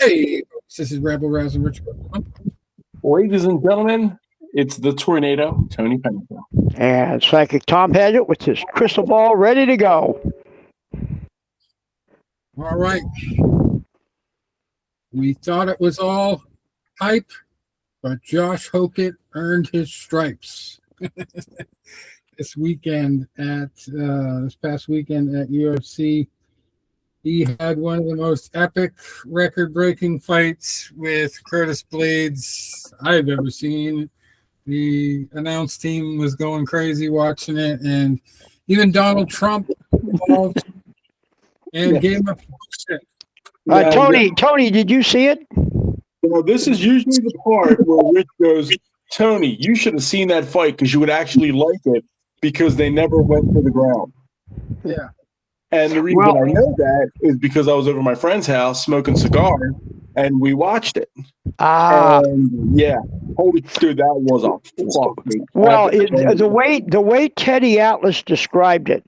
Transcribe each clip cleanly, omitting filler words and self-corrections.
Hey, this is Rebel Rousing Rich Bergeron. Ladies and gentlemen, it's the tornado, Tony Penecale. And Psychic Tom Padgett with his crystal ball ready to go. All right. We thought it was all hype, but Josh Hokit earned his stripes this weekend this past weekend at UFC. He had one of the most epic, record-breaking fights with Curtis Blaydes I've ever seen. The announce team was going crazy watching it, and even Donald Trump involved and gave him a post. Tony, did you see it? Well, this is usually the part where Rich goes, Tony, you should have seen that fight because you would actually like it because they never went to the ground. Yeah. And the reason I know that is because I was over at my friend's house smoking cigars, and we watched it. And yeah, holy dude, that was a fuck. Well, the way Teddy Atlas described it,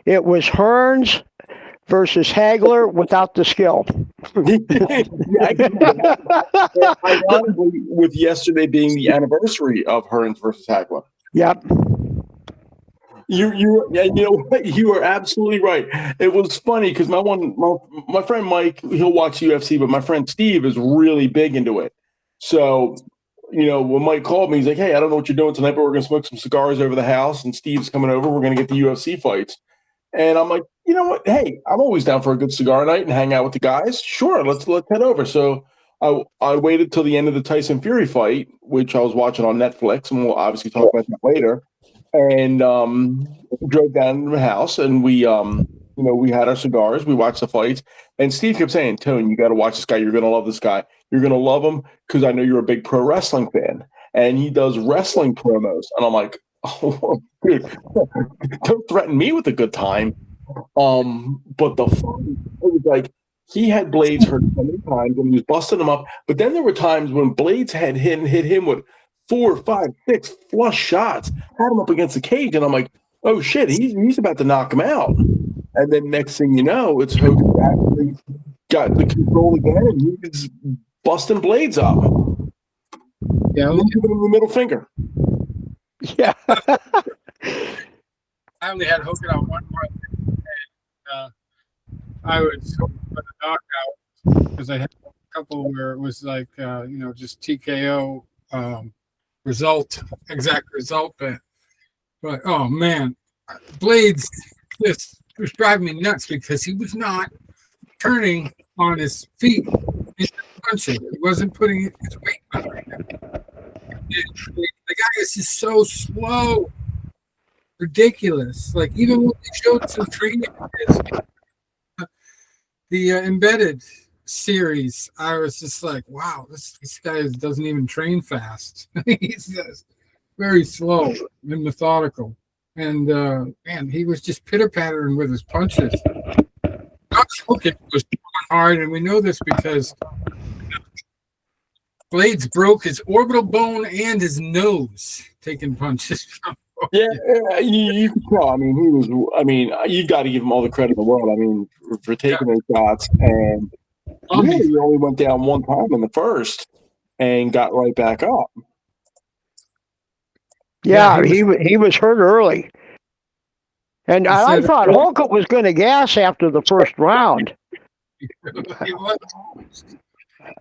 it was Hearns versus Hagler without the skill. Ironically, with yesterday being the anniversary of Hearns versus Hagler. Yep. You know what? You are absolutely right. It was funny because my friend Mike, he'll watch UFC, but my friend Steve is really big into it. So, when Mike called me, he's like, "Hey, I don't know what you're doing tonight, but we're gonna smoke some cigars over the house, and Steve's coming over. We're gonna get the UFC fights." And I'm like, you know what? Hey, I'm always down for a good cigar night and hang out with the guys. Sure, let's head over. So I waited till the end of the Tyson Fury fight, which I was watching on Netflix, and we'll obviously talk about that later. And drove down to the house, and we had our cigars. We watched the fights, and Steve kept saying, "Tony, you got to watch this guy. You're going to love this guy. You're going to love him because I know you're a big pro wrestling fan." And he does wrestling promos, and I'm like, "Oh, dude, don't threaten me with a good time." But the fun, it was like he had Blaydes hurt so many times, and he was busting him up. But then there were times when Blaydes had hit him with 4, 5, 6 flush shots, had him up against the cage, and I'm like, oh shit, he's about to knock him out. And then next thing you know, it's Hokit actually got the control again, and he's busting Blaydes up. Yeah, giving him the middle finger. Yeah. I only had Hokit on one run, and I was hoping for the knockout because I had a couple where it was like just TKO. Exact result, but oh man, Blaydes just was driving me nuts because he was not turning on his feet into punching. He wasn't putting his weight behind him. The guy is just so slow, ridiculous. Like even when they showed some training, the embedded series, I was just like, wow, this guy doesn't even train fast. He's just very slow and methodical, and he was just pitter-pattering with his punches. Josh Hokit was throwing hard, and we know this because Blaydes broke his orbital bone and his nose taking punches from Hokit. You can tell. You've got to give him all the credit in the world. For taking those shots, and he only went down one time in the first and got right back up. Yeah, he was hurt early. And I thought Hokit was going to gas after the first round.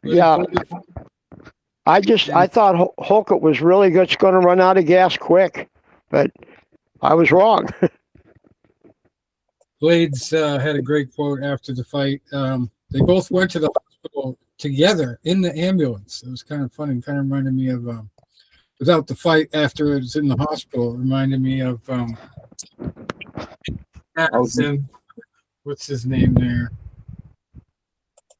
Yeah. I thought Hokit was really going to run out of gas quick, but I was wrong. Blaydes had a great quote after the fight. They both went to the hospital together in the ambulance. It was kind of funny. Kind of reminded me of, without the fight after it was in the hospital, it reminded me of Madison. What's his name there?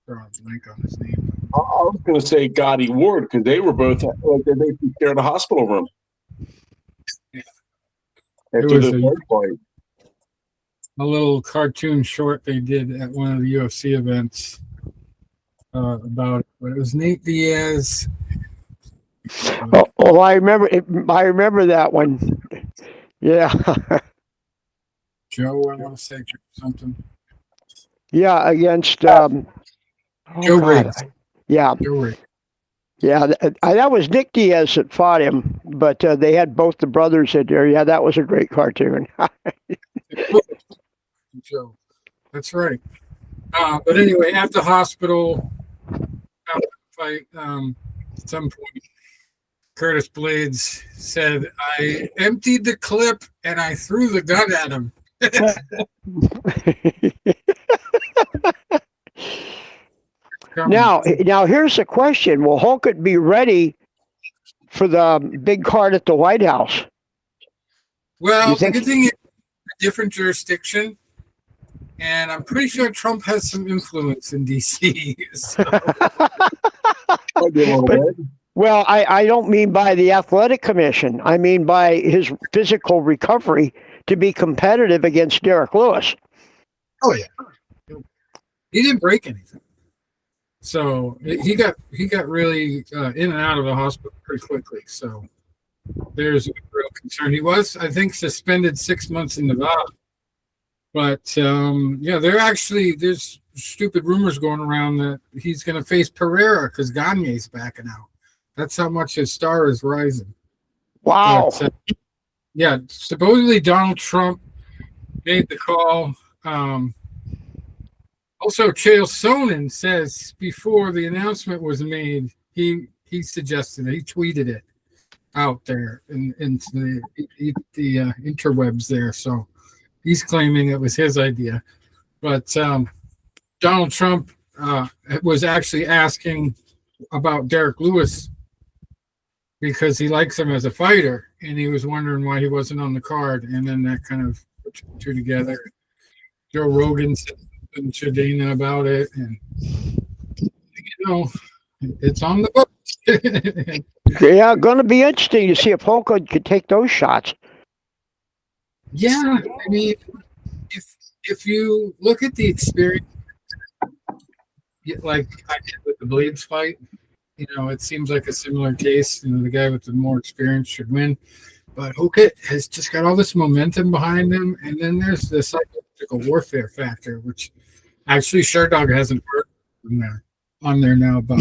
Drawing a blank on his name. I was going to say Gotti Ward because they were both like they shared a hospital room. Yeah. After the third fight. A little cartoon short they did at one of the UFC events about it. But it was Nate Diaz. I remember that one. Yeah. Joe, I want to say something. Yeah, against Joe Brady. Yeah. You're right. Yeah, that was Nick Diaz that fought him, but they had both the brothers in there. Yeah, that was a great cartoon. Joe. That's right. But anyway, at the hospital, after the fight, at some point, Curtis Blaydes said, "I emptied the clip and I threw the gun at him." Now here's the question: will Hokit be ready for the big card at the White House? Well, the good thing is a different jurisdiction, and I'm pretty sure Trump has some influence in D.C. So. Well, I don't mean by the athletic commission. I mean by his physical recovery to be competitive against Derek Lewis. Oh yeah, he didn't break anything, so he got really in and out of the hospital pretty quickly. So there's a real concern. He was, I think, suspended 6 months in Nevada, but yeah, there's stupid rumors going around that he's going to face Pereira because Gagne's backing out. That's how much his star is rising. Wow. But, yeah, supposedly Donald Trump made the call. Also, Chael Sonnen says before the announcement was made, he suggested it. He tweeted it out there into the interwebs there. So he's claiming it was his idea. But Donald Trump was actually asking about Derek Lewis because he likes him as a fighter, and he was wondering why he wasn't on the card, and then that kind of put two together. Joe Rogan said something to Dana about it, and it's on the books. Yeah, going to be interesting to see if Hokit could take those shots. Yeah, I mean, if you look at the experience, like I did with the Blaydes fight, it seems like a similar case. The guy with the more experience should win. But Hokit has just got all this momentum behind him. And then there's the psychological warfare factor, which actually Sherdog hasn't heard on there now about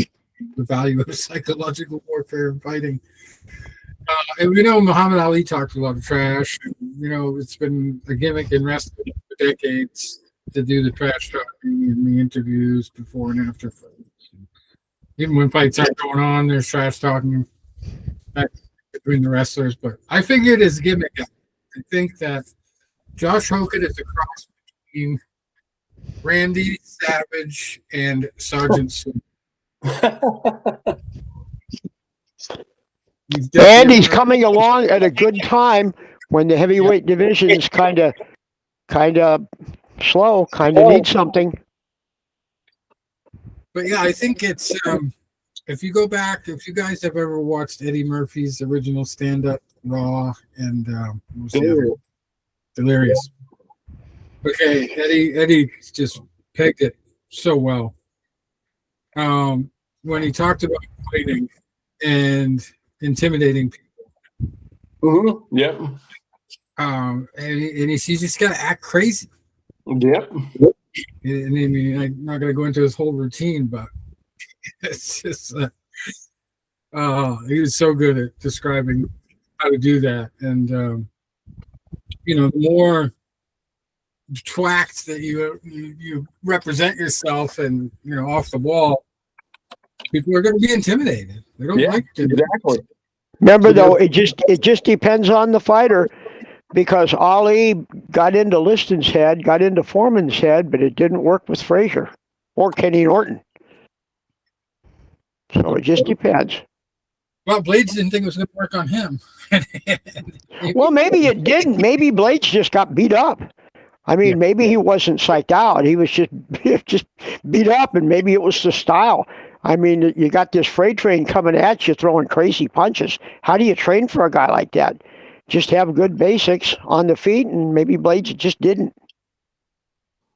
the value of psychological warfare and fighting. And we know Muhammad Ali talked a lot of trash. It's been a gimmick in wrestling for decades to do the trash talking in the interviews before and after fights. Even when fights aren't going on, there's trash talking between the wrestlers. But I figured his gimmick. I think that Josh Hokit is a cross between Randy Savage and Sergeant Sleuth. And he's coming along at a good time when the heavyweight division is kind of slow, kind of needs something. But yeah, I think it's if you go back, if you guys have ever watched Eddie Murphy's original stand-up Raw and Delirious. Okay, Eddie just pegged it so well. When he talked about fighting and intimidating people. Mm-hmm. Yep. And he's just got to act crazy. Yep. And I mean, I'm not going to go into his whole routine, but it's just he was so good at describing how to do that. And the more twacked that you represent yourself and off the wall, people are going to be intimidated. They don't like it. Exactly. Remember, though, it just depends on the fighter, because Ali got into Liston's head, got into Foreman's head, but it didn't work with Frazier or Kenny Norton. So it just depends. Well, Blaydes didn't think it was going to work on him. Well, maybe it didn't. Maybe Blaydes just got beat up. I mean, maybe he wasn't psyched out. He was just beat up, and maybe it was the style. I mean, you got this freight train coming at you, throwing crazy punches. How do you train for a guy like that? Just have good basics on the feet, and maybe Blaydes just didn't.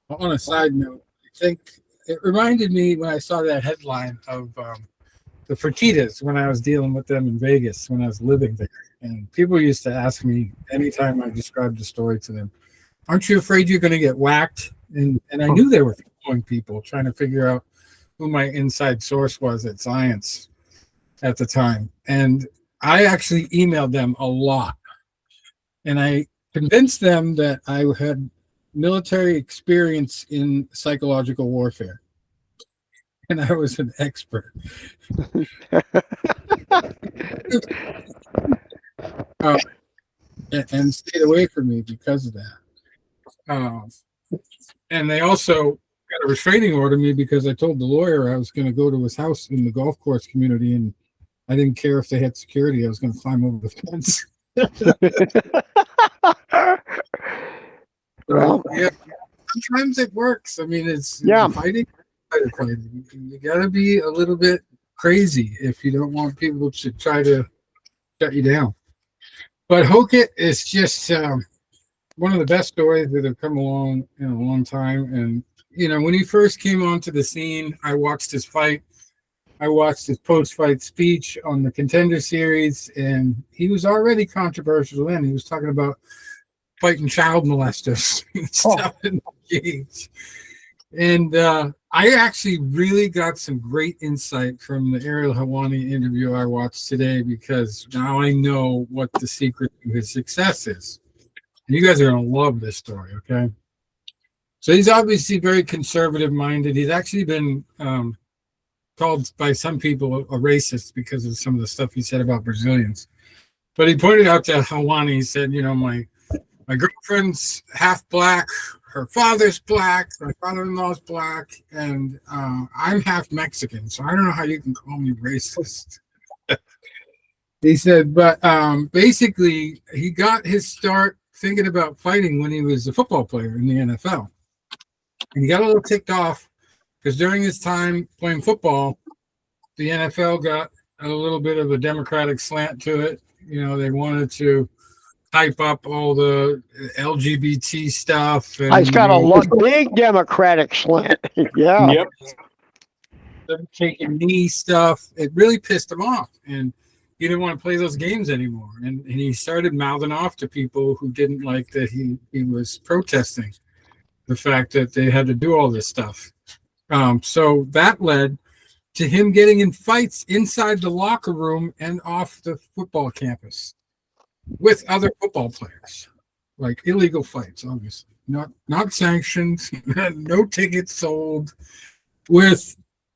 On a side note, I think it reminded me when I saw that headline of the Fertittas when I was dealing with them in Vegas when I was living there. And people used to ask me anytime I described the story to them, aren't you afraid you're going to get whacked? And I knew they were following people, trying to figure out who my inside source was at Science at the time. And I actually emailed them a lot. And I convinced them that I had military experience in psychological warfare. And I was an expert. And stayed away from me because of that. And they also got a restraining order me because I told the lawyer I was going to go to his house in the golf course community, and I didn't care if they had security. I was going to climb over the fence. Well, yeah, sometimes it works. I mean, it's fighting. You got to be a little bit crazy if you don't want people to try to shut you down. But Hokit is just one of the best stories that have come along in a long time. And, you know, when he first came onto the scene, I watched his fight. I watched his post-fight speech on the Contender Series, and he was already controversial then. He was talking about fighting child molesters and stuff in the cage. And I actually really got some great insight from the Ariel Helwani interview I watched today, because now I know what the secret to his success is. And you guys are going to love this story, okay? So he's obviously very conservative-minded. He's actually been called by some people a racist because of some of the stuff he said about Brazilians. But he pointed out to Helwani, he said, you know, my girlfriend's half black, her father's black, my father-in-law's black, and I'm half Mexican, so I don't know how you can call me racist. He said, but basically, he got his start thinking about fighting when he was a football player in the NFL. And he got a little ticked off because during his time playing football, the NFL got a little bit of a Democratic slant to it. You know, they wanted to hype up all the LGBT stuff. And, it's got a big Democratic slant. Yeah. Yep. The taking knee stuff. It really pissed him off. And he didn't want to play those games anymore. And he started mouthing off to people who didn't like that he was protesting the fact that they had to do all this stuff. So that led to him getting in fights inside the locker room and off the football campus with other football players, like illegal fights, obviously, not sanctioned, no tickets sold, with,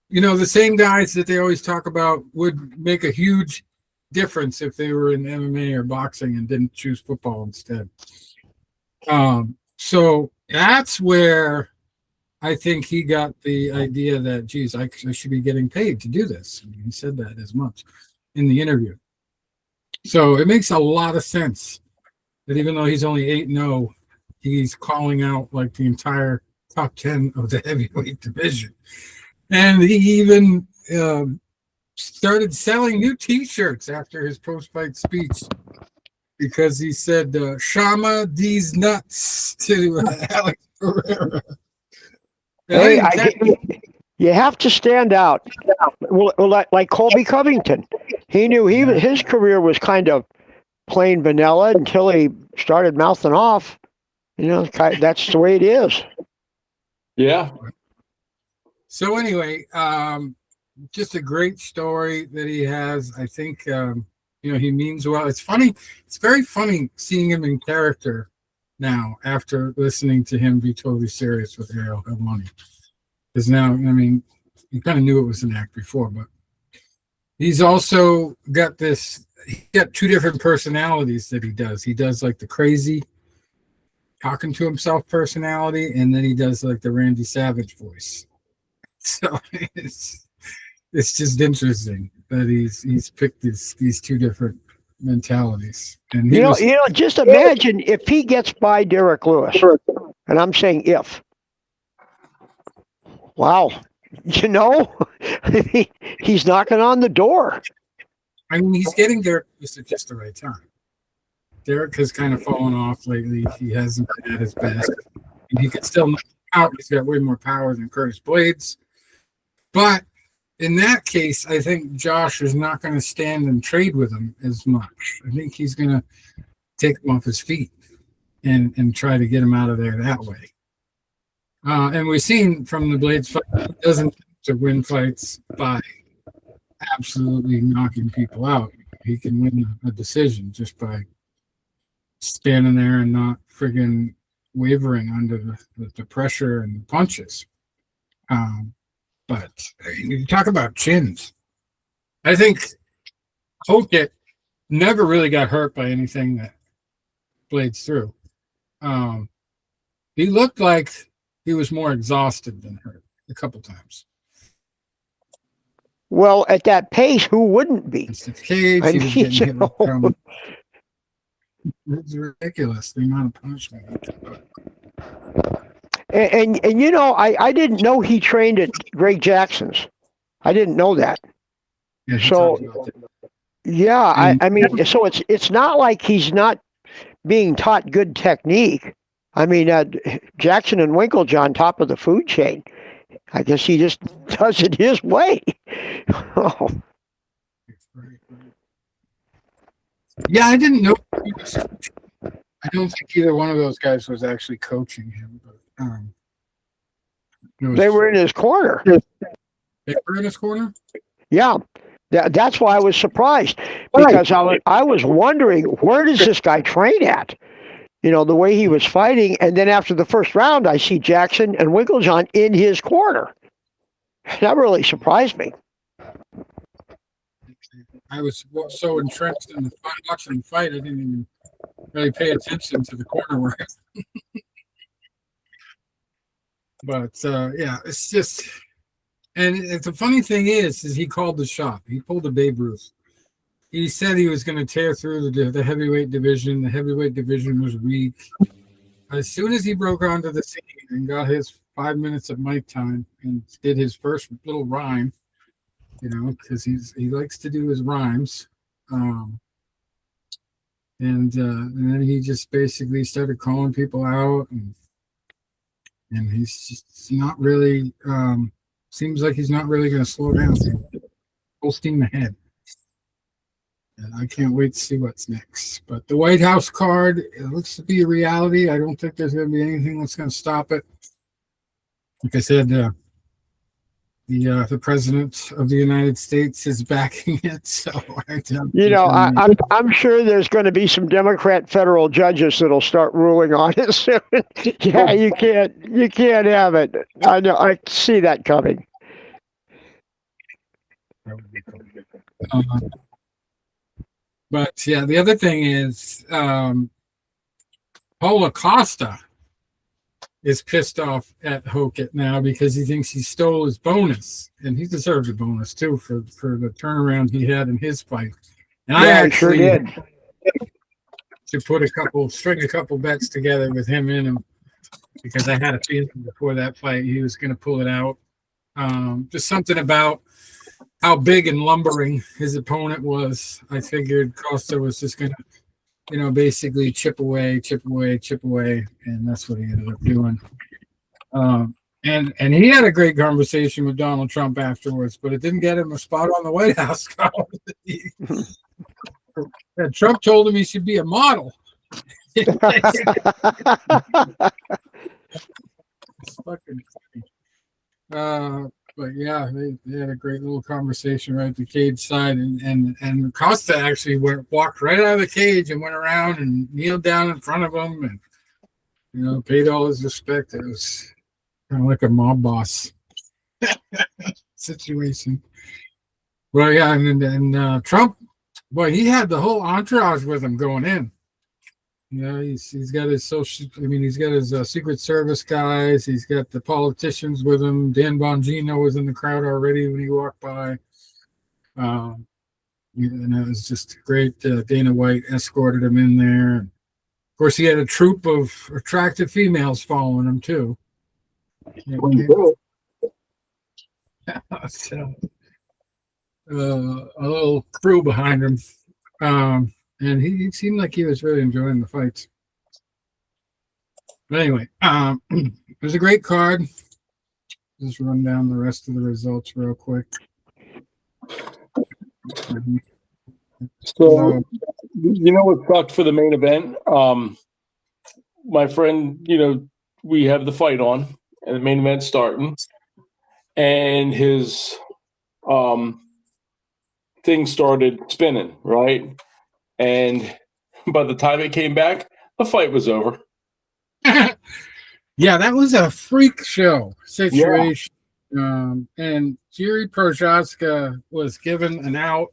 you know, the same guys that they always talk about would make a huge difference if they were in MMA or boxing and didn't choose football instead. So that's where I think he got the idea that, geez, I should be getting paid to do this. He said that as much in the interview. So it makes a lot of sense that even though he's only 8-0, he's calling out like the entire top 10 of the heavyweight division. And he even started selling new T-shirts after his post-fight speech, because he said, Shama these nuts to Alex Pereira. Hey, you have to stand out. Well, like Colby Covington. He knew his career was kind of plain vanilla until he started mouthing off. You know, that's the way it is. Yeah. So anyway, just a great story that he has. I think, you know, he means well. It's funny. It's very funny seeing him in character now after listening to him be totally serious with Ariel Helwani. Because now, I mean, you kind of knew it was an act before, but he's also got he got two different personalities that he does. He does like the crazy talking to himself personality, and then he does like the Randy Savage voice. So it's just interesting that he's picked these two different mentalities. And you know, just imagine if he gets by Derek Lewis, and I'm saying if. Wow, you know, he's knocking on the door. I mean, he's getting Derek Lewis at just the right time. Derek has kind of fallen off lately. He hasn't been at his best. And he can still knock out. He's got way more power than Curtis Blaydes. But in that case, I think Josh is not going to stand and trade with him as much. I think he's going to take him off his feet and try to get him out of there that way. And we've seen from the Blaydes fight, he doesn't to win fights by absolutely knocking people out. He can win a decision just by standing there and not friggin' wavering under the pressure and the punches. But you talk about chins. I think Hokit never really got hurt by anything that Blaydes threw. He looked like he was more exhausted than hurt a couple times. Well, at that pace, who wouldn't be? It's the cage. I He was mean, getting hit from. It's ridiculous the amount of punishment. And you know, I didn't know he trained at Greg Jackson's. I didn't know that. Yeah, he So- talked about that. Yeah, I mean, so it's not like he's not being taught good technique. I mean, Jackson and Winklejohn, top of the food chain. I guess he just does it his way. Oh, Yeah, I didn't know. I don't think either one of those guys was actually coaching him, but they were in his corner. They were in his corner. Yeah, that's why I was surprised, because I was wondering, where does this guy train at? You know, the way he was fighting, and then after the first round, I see Jackson and Winklejohn in his corner. That really surprised me. I was so entrenched in the fun watching the fight, I didn't even really pay attention to the corner work. But yeah, it's just, and the funny thing is he called the shot. He pulled a Babe Ruth. He said he was going to tear through the heavyweight division. The heavyweight division was weak. As soon as he broke onto the scene and got his 5 minutes of mic time and did his first little rhyme, you know, because he likes to do his rhymes, and then he just basically started calling people out, and he's just not really seems like he's not really going to slow down. Full steam ahead. And I can't wait to see what's next. But the White House card, it looks to be a reality. I don't think there's going to be anything that's going to stop it. Like I said, the president of the United States is backing it. So You know, I'm sure there's going to be some Democrat federal judges that'll start ruling on it soon. Yeah, you can't have it. I know, I see that coming. But yeah, the other thing is Paulo Costa is pissed off at Hokit now because he thinks he stole his bonus, and he deserves a bonus too for the turnaround he had in his fight. And I actually sure did. To string a couple bets together with him in him, because I had a feeling before that fight he was going to pull it out. Just something about how big and lumbering his opponent was. I figured Costa was just going to, you know, basically chip away, and that's what he ended up doing. And he had a great conversation with Donald Trump afterwards, but it didn't get him a spot on the White House. And Trump told him he should be a model. It's fucking funny. But yeah, they had a great little conversation right at the cage side, and Costa actually walked right out of the cage and went around and kneeled down in front of him, and you know, paid all his respect. It was kind of like a mob boss situation. Well, yeah, and Trump, boy, he had the whole entourage with him going in. You know, he's got his he's got his Secret Service guys. He's got the politicians with him. Dan Bongino was in the crowd already when he walked by. And it was just great. Dana White escorted him in there. Of course, he had a troop of attractive females following him, too. So, a little crew behind him. And he seemed like he was really enjoying the fights. But anyway, it was a great card. Just run down the rest of the results real quick. So, you know what sucked for the main event? My friend, you know, we have the fight on, and the main event starting. and his thing started spinning, right? And by the time it came back, the fight was over. Yeah, that was a freak show situation. And Jerry Prochazka was given an out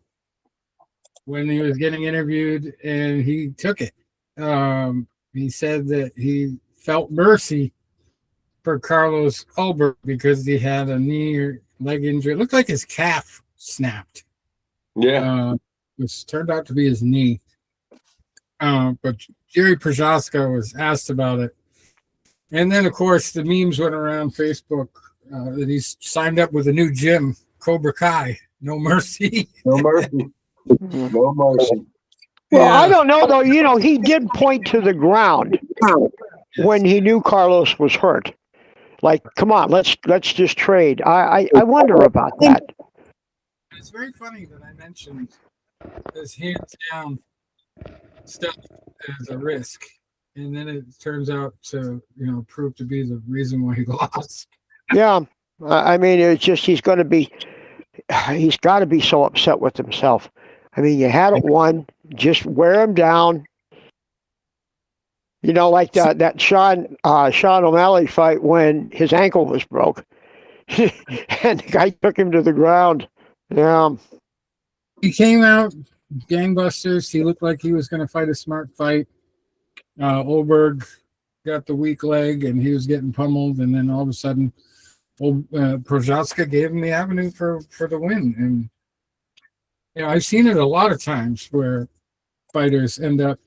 when he was getting interviewed, and he took it. He said that he felt mercy for Carlos Ulberg because he had a knee or leg injury. It looked like his calf snapped. Yeah. It turned out to be his knee. But Jerry Prochazka was asked about it. And then, of course, the memes went around Facebook that he's signed up with a new gym, Cobra Kai. No mercy. No mercy. No mercy. Well, I don't know, though. You know, he did point to the ground when he knew Carlos was hurt. Like, come on, let's just trade. I wonder about that. It's very funny that I mentioned this hands down stuff as a risk. And then it turns out to, prove to be the reason why he lost. Yeah. I mean, it's just he's got to be so upset with himself. I mean, you had it won, just wear him down. Like that Sean O'Malley fight when his ankle was broke. And the guy took him to the ground. Yeah. He came out gangbusters. He looked like he was going to fight a smart fight. Ulberg got the weak leg, and he was getting pummeled. And then all of a sudden, Prochazka gave him the avenue for the win. And I've seen it a lot of times where fighters end up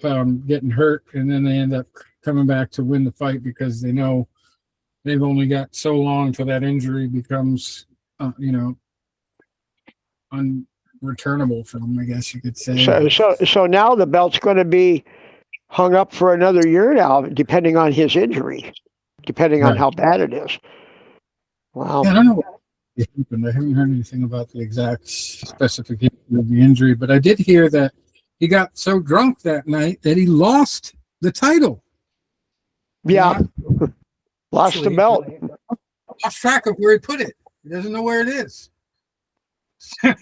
getting hurt, and then they end up coming back to win the fight because they know they've only got so long till that injury becomes, unreturnable for them, I guess you could say. So now the belt's going to be hung up for another year now, depending on his injury, depending on how bad it is. Wow. Yeah, I don't know what happened. I haven't heard anything about the exact specification of the injury, but I did hear that he got so drunk that night that he lost the title. Yeah. Lost the belt. Lost track of where he put it. He doesn't know where it is. So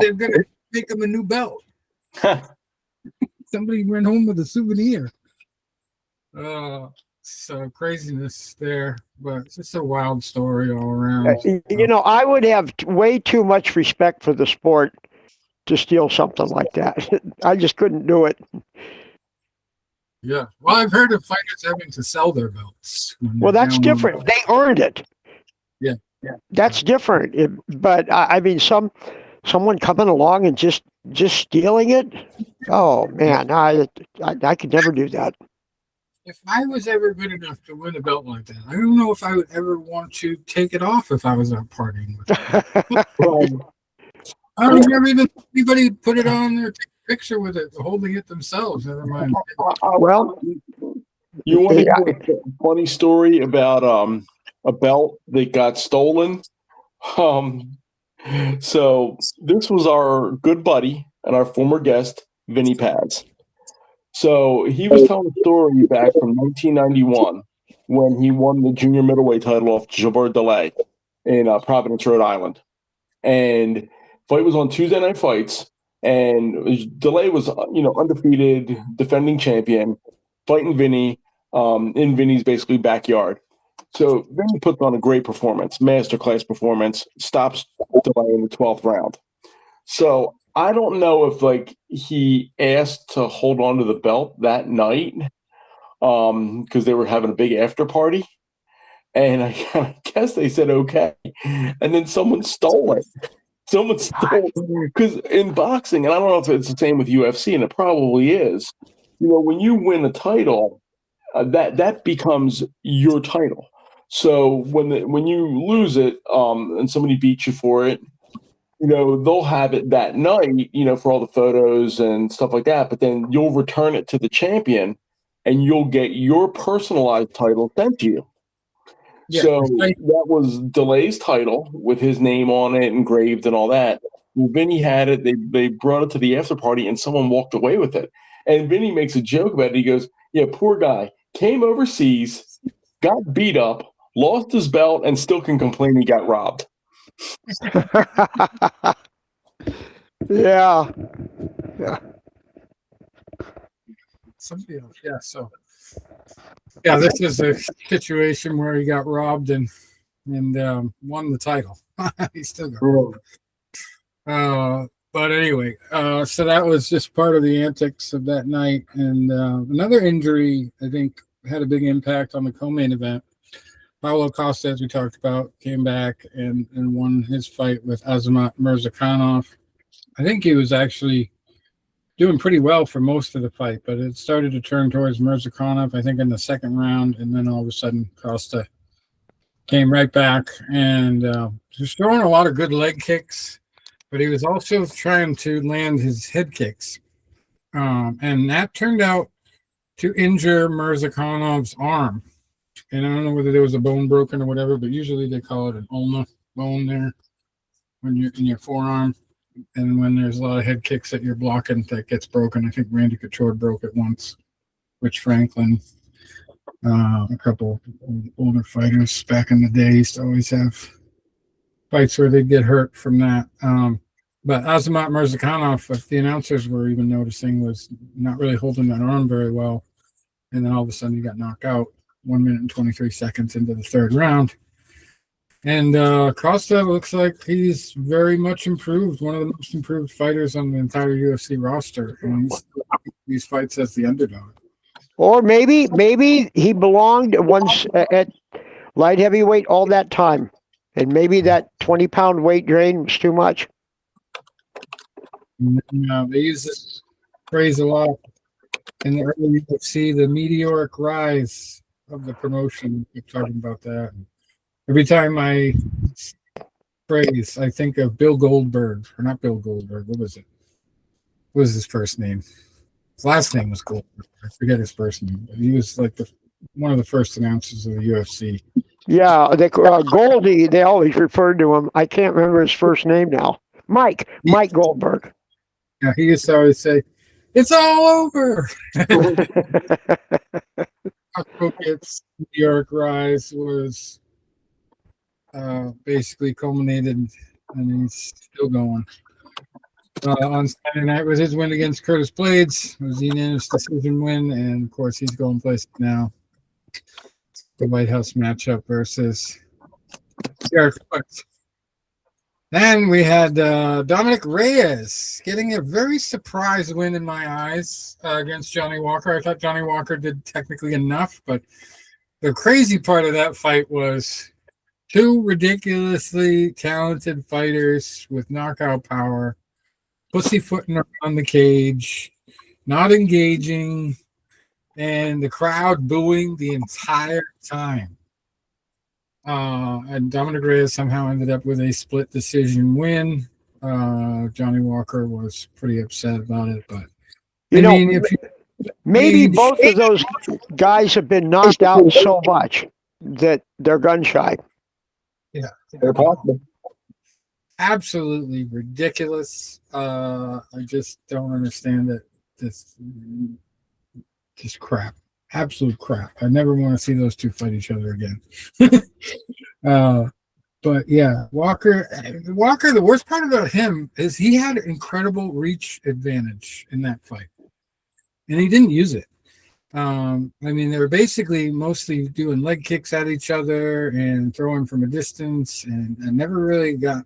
they're going to make him a new belt. Somebody went home with a souvenir. So craziness there, but it's just a wild story all around. I would have way too much respect for the sport to steal something like that. I just couldn't do it. Yeah. Well, I've heard of fighters having to sell their belts. Well, that's different. They earned it. Yeah. That's different. But I mean, someone coming along and just stealing it. Oh man, I could never do that. If I was ever good enough to win a belt like that, I don't know if I would ever want to take it off if I was out partying with it. I don't never even anybody put it on there, take a picture with it, holding it themselves. Never mind. Well, you want to hear a funny story about a belt that got stolen? So this was our good buddy and our former guest, Vinny Paz. So he was telling a story back from 1991 when he won the junior middleweight title off Gilbert Delay in Providence, Rhode Island. And fight was on Tuesday Night Fights, and Delay was, undefeated, defending champion, fighting Vinny in Vinny's basically backyard. So Vinny puts on a great performance, masterclass performance, stops Delay in the 12th round. So I don't know if he asked to hold on to the belt that night because they were having a big after party, and I guess they said okay, and then someone stole it. Someone stole it because in boxing, and I don't know if it's the same with UFC, and it probably is. When you win a title, that becomes your title. So when you lose it and somebody beats you for it, they'll have it that night, for all the photos and stuff like that. But then you'll return it to the champion and you'll get your personalized title sent to you. Yeah, so that was Delay's title with his name on it, engraved and all that. Well, Vinny had it. They brought it to the after party and someone walked away with it. And Vinny makes a joke about it. He goes, yeah, poor guy came overseas, got beat up, lost his belt, and still can complain he got robbed. Yeah. Somebody else. Yeah. So, yeah, this is a situation where he got robbed and won the title. He still got robbed. But anyway, so that was just part of the antics of that night. And another injury, I think, had a big impact on the co-main event. Paulo Costa, as we talked about, came back and won his fight with Azamat Murzakanov. I think he was actually doing pretty well for most of the fight, but it started to turn towards Murzakanov, I think, in the second round, and then all of a sudden Costa came right back and was throwing a lot of good leg kicks, but he was also trying to land his head kicks. And that turned out to injure Mirzakanov's arm. And I don't know whether there was a bone broken or whatever, but usually they call it an ulna bone there when you're in your forearm. And when there's a lot of head kicks that you're blocking, that gets broken. I think Randy Couture broke it once. Rich Franklin, a couple older fighters back in the day used to always have fights where they'd get hurt from that. But Azamat Murzakanov, if the announcers were even noticing, was not really holding that arm very well. And then all of a sudden he got knocked out 1 minute and 23 seconds into the third round. And Costa looks like he's very much improved, one of the most improved fighters on the entire UFC roster. And he's these fights as the underdog. Or maybe he belonged once at light heavyweight all that time. And maybe that 20-pound weight drain was too much. They use this phrase a lot in the early UFC, the meteoric rise of the promotion. We're talking about that. Every time I phrase, I think of Bill Goldberg, or not Bill Goldberg. What was it? What was his first name? His last name was Goldberg. I forget his first name. But he was like one of the first announcers of the UFC. Yeah, Goldie, they always referred to him. I can't remember his first name now. Mike Goldberg. Yeah, he used to always say, "It's all over." Hokit's meteoric rise was basically culminated, and he's still going. On Saturday night was his win against Curtis Blaydes. It was a unanimous decision win, and of course he's going places now. The White House matchup versus Derek Foote. Then we had Dominic Reyes getting a very surprise win in my eyes against Johnny Walker. I thought Johnny Walker did technically enough, but the crazy part of that fight was two ridiculously talented fighters with knockout power, pussyfooting around the cage, not engaging, and the crowd booing the entire time. And Dominic Reyes somehow ended up with a split decision win. Johnny Walker was pretty upset about it, but maybe both of those guys have been knocked out so much that they're gun shy. Yeah, they're possible. Absolutely ridiculous. I just don't understand it. This just crap. Absolute crap. I never want to see those two fight each other again. But yeah, Walker, the worst part about him is he had incredible reach advantage in that fight, and he didn't use it. I mean, they were basically mostly doing leg kicks at each other and throwing from a distance, and never really got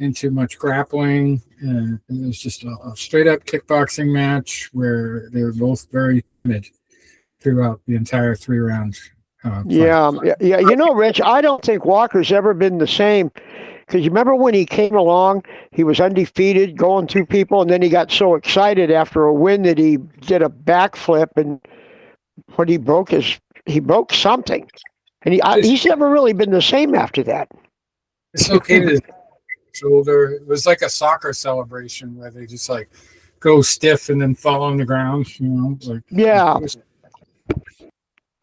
into much grappling. It was just a straight up kickboxing match where they were both very timid throughout the entire 3-round fight. Yeah. You know, Rich, I don't think Walker's ever been the same. Because you remember when he came along, he was undefeated, going through people, and then he got so excited after a win that he did a backflip, and when he broke something, and he's never really been the same after that. Dislocated his shoulder. It was like a soccer celebration where they just like go stiff and then fall on the ground. You know, like yeah.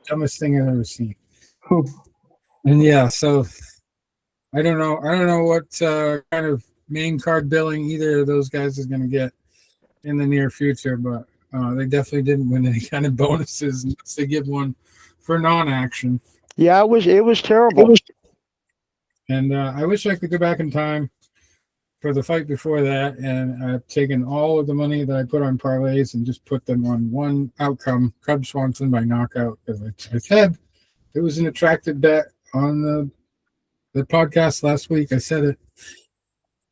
Dumbest thing I've ever seen. And yeah, so I don't know what kind of main card billing either of those guys is going to get in the near future, but they definitely didn't win any kind of bonuses unless they give one for non-action. Yeah, it was terrible. And I wish I could go back in time for the fight before that, and I've taken all of the money that I put on parlays and just put them on one outcome, Cub Swanson by knockout. Because I said it was an attractive bet on the podcast last week. I said it,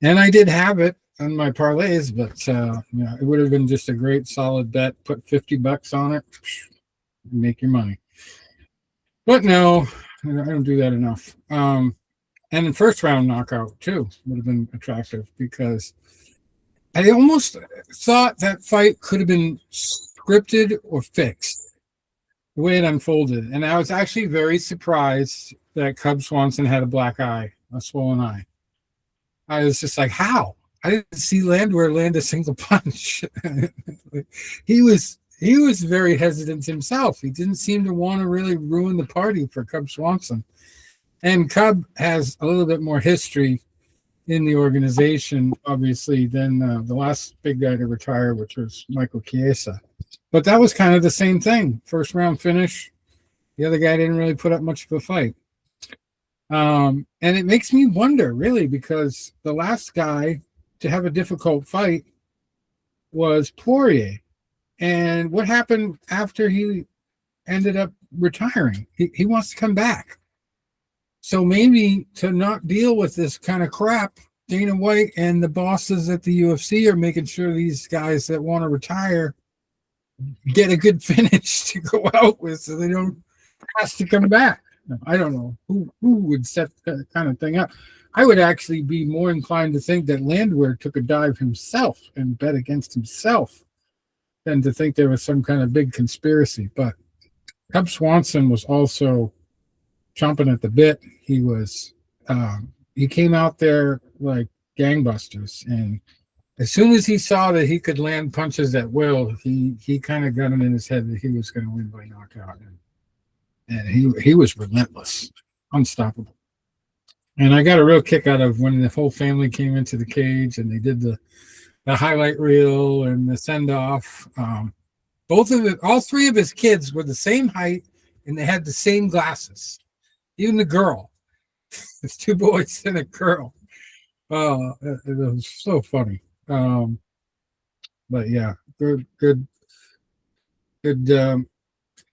and I did have it on my parlays, but it would have been just a great solid bet. Put $50 on it, make your money. But no, I don't do that enough. And the first round knockout too would have been attractive, because I almost thought that fight could have been scripted or fixed the way it unfolded. And I was actually very surprised that Cub Swanson had a black eye, a swollen eye. I was just like, how? I didn't see Landwehr land a single punch. He was very hesitant himself. He didn't seem to want to really ruin the party for Cub Swanson. And Cub has a little bit more history in the organization, obviously, than the last big guy to retire, which was Michael Chiesa. But that was kind of the same thing. First round finish. The other guy didn't really put up much of a fight. And it makes me wonder, really, because the last guy to have a difficult fight was Poirier. And what happened after he ended up retiring? He wants to come back. So maybe to not deal with this kind of crap, Dana White and the bosses at the UFC are making sure these guys that want to retire get a good finish to go out with, so they don't have to come back. I don't know who would set that kind of thing up. I would actually be more inclined to think that Landwehr took a dive himself and bet against himself than to think there was some kind of big conspiracy. But Cub Swanson was also chomping at the bit. He was he came out there like gangbusters, and as soon as he saw that he could land punches at will, he kind of got it in his head that he was going to win by knockout, and he was relentless, unstoppable. And I got a real kick out of when the whole family came into the cage and they did the highlight reel and the send off. All three of his kids were the same height, and they had the same glasses. Even the girl, it's two boys and a girl. It was so funny. But yeah, good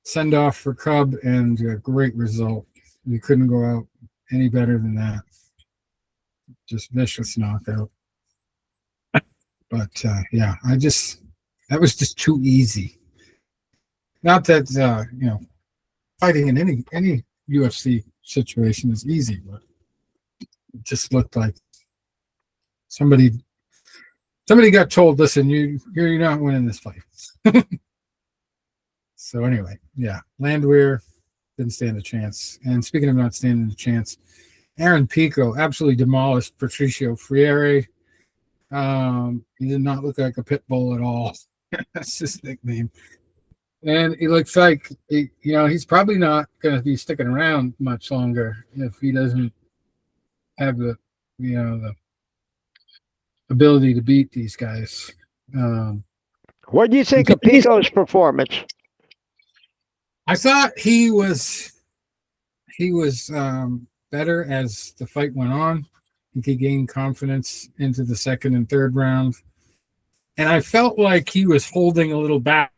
send off for Cub, and a great result. You couldn't go out any better than that. Just vicious knockout. But yeah, that was just too easy. Not that fighting in any UFC situation is easy, but it just looked like somebody got told, listen, you're not winning this fight. So anyway, yeah, Landwehr didn't stand a chance. And speaking of not standing a chance, Aaron Pico absolutely demolished Patricio Freire. He did not look like a pit bull at all. That's his nickname. And he looks like he's probably not going to be sticking around much longer if he doesn't have the ability to beat these guys. What do you think of Pico's performance? I thought he was better as the fight went on. He gained confidence into the second and third round, and I felt like he was holding a little back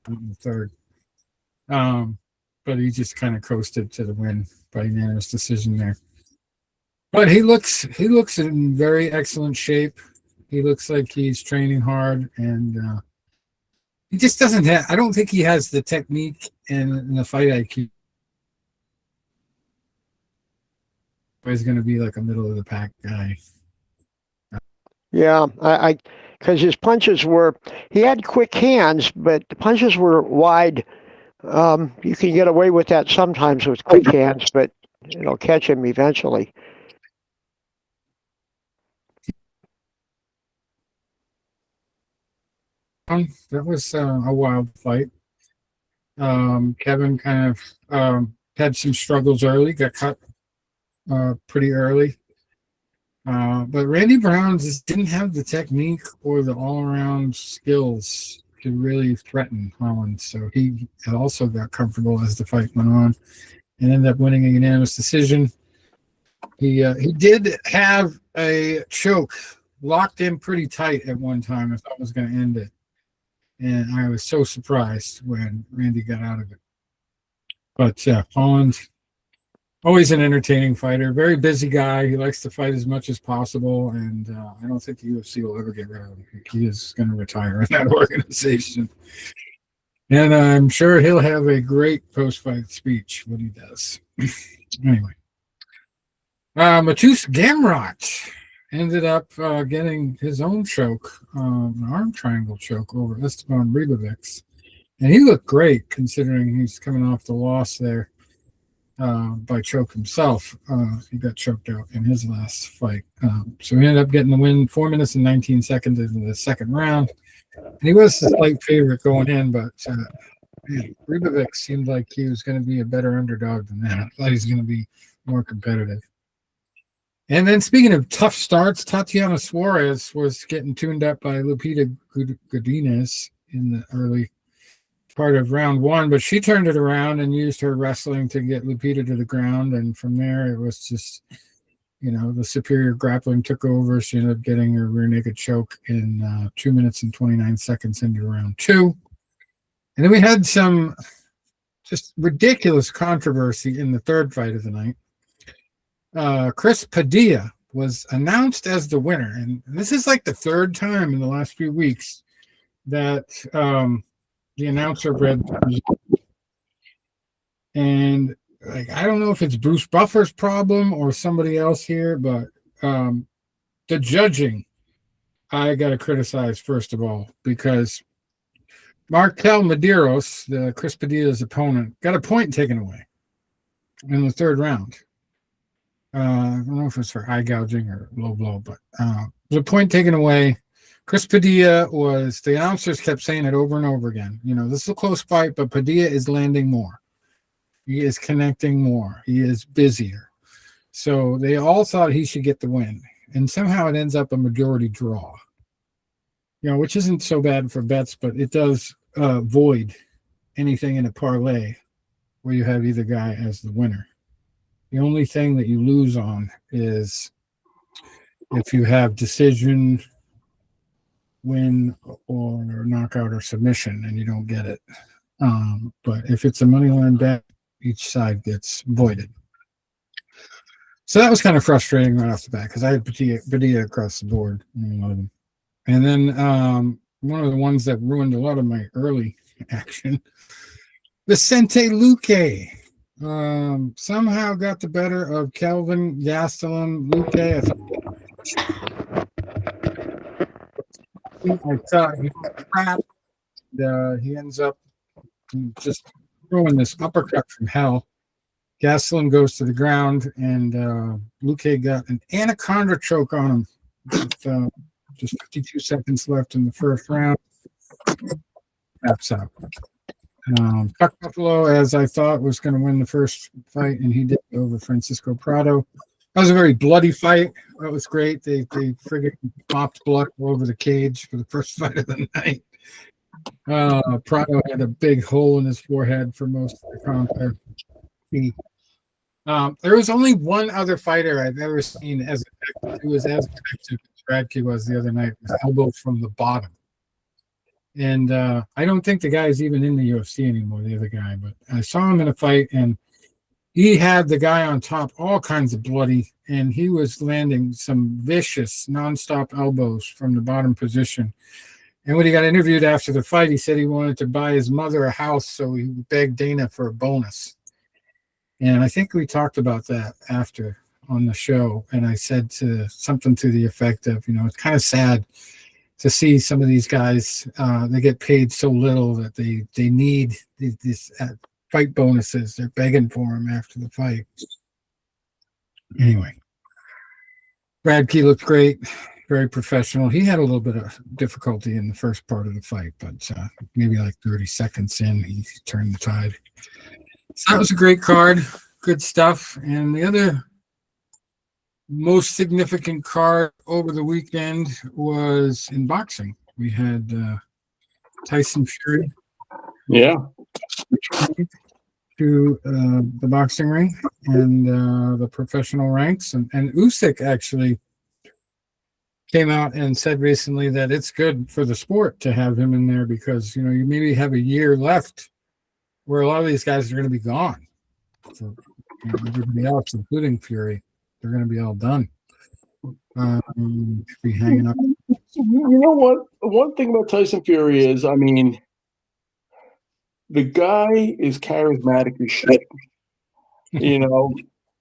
in the third. But he just kind of coasted to the win by unanimous decision there. But he looks in very excellent shape. He looks like he's training hard, and he just doesn't have. I don't think he has the technique and the fight IQ. He's going to be like a middle of the pack guy. Yeah, because his punches he had quick hands, but the punches were wide. You can get away with that sometimes with quick hands, but it'll catch him eventually. That was a wild fight. Kevin kind of had some struggles early, got cut pretty early. But Randy Brown just didn't have the technique or the all-around skills to really threaten Holland. So he also got comfortable as the fight went on. and ended up winning a unanimous decision. He did have a choke locked in pretty tight at one time. I thought it was going to end it. And I was so surprised when Randy got out of it. But Holland, always an entertaining fighter, very busy guy. He likes to fight as much as possible, and I don't think the UFC will ever get rid of him. He is going to retire in that organization. And I'm sure he'll have a great post-fight speech when he does. Anyway. Mateusz Gamrot ended up getting his own choke, an arm triangle choke over Esteban Ribovics. And he looked great considering he's coming off the loss there by choke himself. He got choked out in his last fight. So he ended up getting the win 4 minutes and 19 seconds in the second round. And he was a slight favorite going in, but Ribovics seemed like he was going to be a better underdog than that. I thought he was going to be more competitive. And then speaking of tough starts, Tatiana Suarez was getting tuned up by Lupita Godinez in the early part of round one, but she turned it around and used her wrestling to get Lupita to the ground. And from there, it was just, the superior grappling took over. She ended up getting her rear naked choke in 2 minutes and 29 seconds into round two. And then we had some just ridiculous controversy in the third fight of the night. Chris Padilla was announced as the winner, and this is like the third time in the last few weeks that the announcer read. And I don't know if it's Bruce Buffer's problem or somebody else here, but the judging, I got to criticize first of all, because Markel Medeiros, Chris Padilla's opponent, got a point taken away in the third round. I don't know if it's for eye gouging or low blow, but the point taken away. Chris Padilla the announcers kept saying it over and over again. This is a close fight, but Padilla is landing more. He is connecting more. He is busier. So they all thought he should get the win. And somehow it ends up a majority draw. Which isn't so bad for bets, but it does void anything in a parlay where you have either guy as the winner. The only thing that you lose on is if you have decision, win, or knockout or submission, and you don't get it. But if it's a money line bet, each side gets voided. So that was kind of frustrating right off the bat because I had Padilla across the board. And then one of the ones that ruined a lot of my early action, Vicente Luque. Somehow got the better of Kelvin Gastelum. Luque, I thought he got trapped. He ends up just throwing this uppercut from hell. Gastelum goes to the ground, and Luque got an anaconda choke on him with just 52 seconds left in the first round. Taps out. Chuck Buffalo, as I thought, was going to win the first fight, and he did over Francisco Prado. That was a very bloody fight. That was great. They friggin' mopped blood all over the cage for the first fight of the night. Prado had a big hole in his forehead for most of the contest. There was only one other fighter I've ever seen who was as effective as Radke was the other night. It was elbow from the bottom. And I don't think the guy's even in the UFC anymore, the other guy. But I saw him in a fight, and he had the guy on top all kinds of bloody, and he was landing some vicious nonstop elbows from the bottom position. And when he got interviewed after the fight, he said he wanted to buy his mother a house, so he begged Dana for a bonus. And I think we talked about that after on the show. And I said something to the effect of, it's kind of sad to see some of these guys, they get paid so little that they need these fight bonuses. They're begging for them after the fight. Anyway, Radke looked great, very professional. He had a little bit of difficulty in the first part of the fight, but maybe like 30 seconds in, he turned the tide. So that was a great card, good stuff. And the other most significant card over the weekend was in boxing. We had Tyson Fury. Yeah. to the boxing ring and the professional ranks. And Usyk actually came out and said recently that it's good for the sport to have him in there because, you know, you maybe have a year left where a lot of these guys are going to be gone. So, you know, everybody else, including Fury, they're going to be all done. Be hanging up. You know what? One thing about Tyson Fury is, I mean, the guy is charismatic as shit. You know,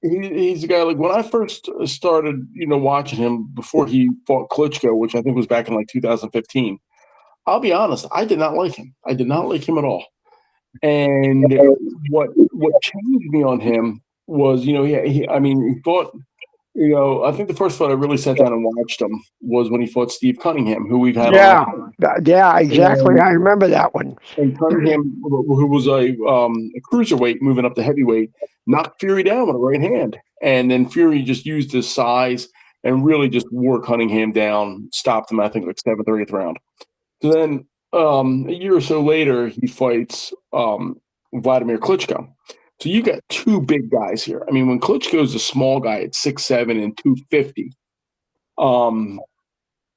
he's a guy like when I first started, you know, watching him before he fought Klitschko, which I think was back in like 2015. I'll be honest, I did not like him. I did not like him at all. And what changed me on him was, you know, he fought. You know, I think the first fight I really sat down and watched him was when he fought Steve Cunningham, who we've had on. Yeah, exactly. I remember that one. And Cunningham, who was a cruiserweight moving up to heavyweight, knocked Fury down with a right hand. And then Fury just used his size and really just wore Cunningham down, stopped him, I think, like 7th or 8th round. So then a year or so later, he fights Vladimir Klitschko. So you got two big guys here. I mean, when Klitschko's a small guy at 6'7" and 250,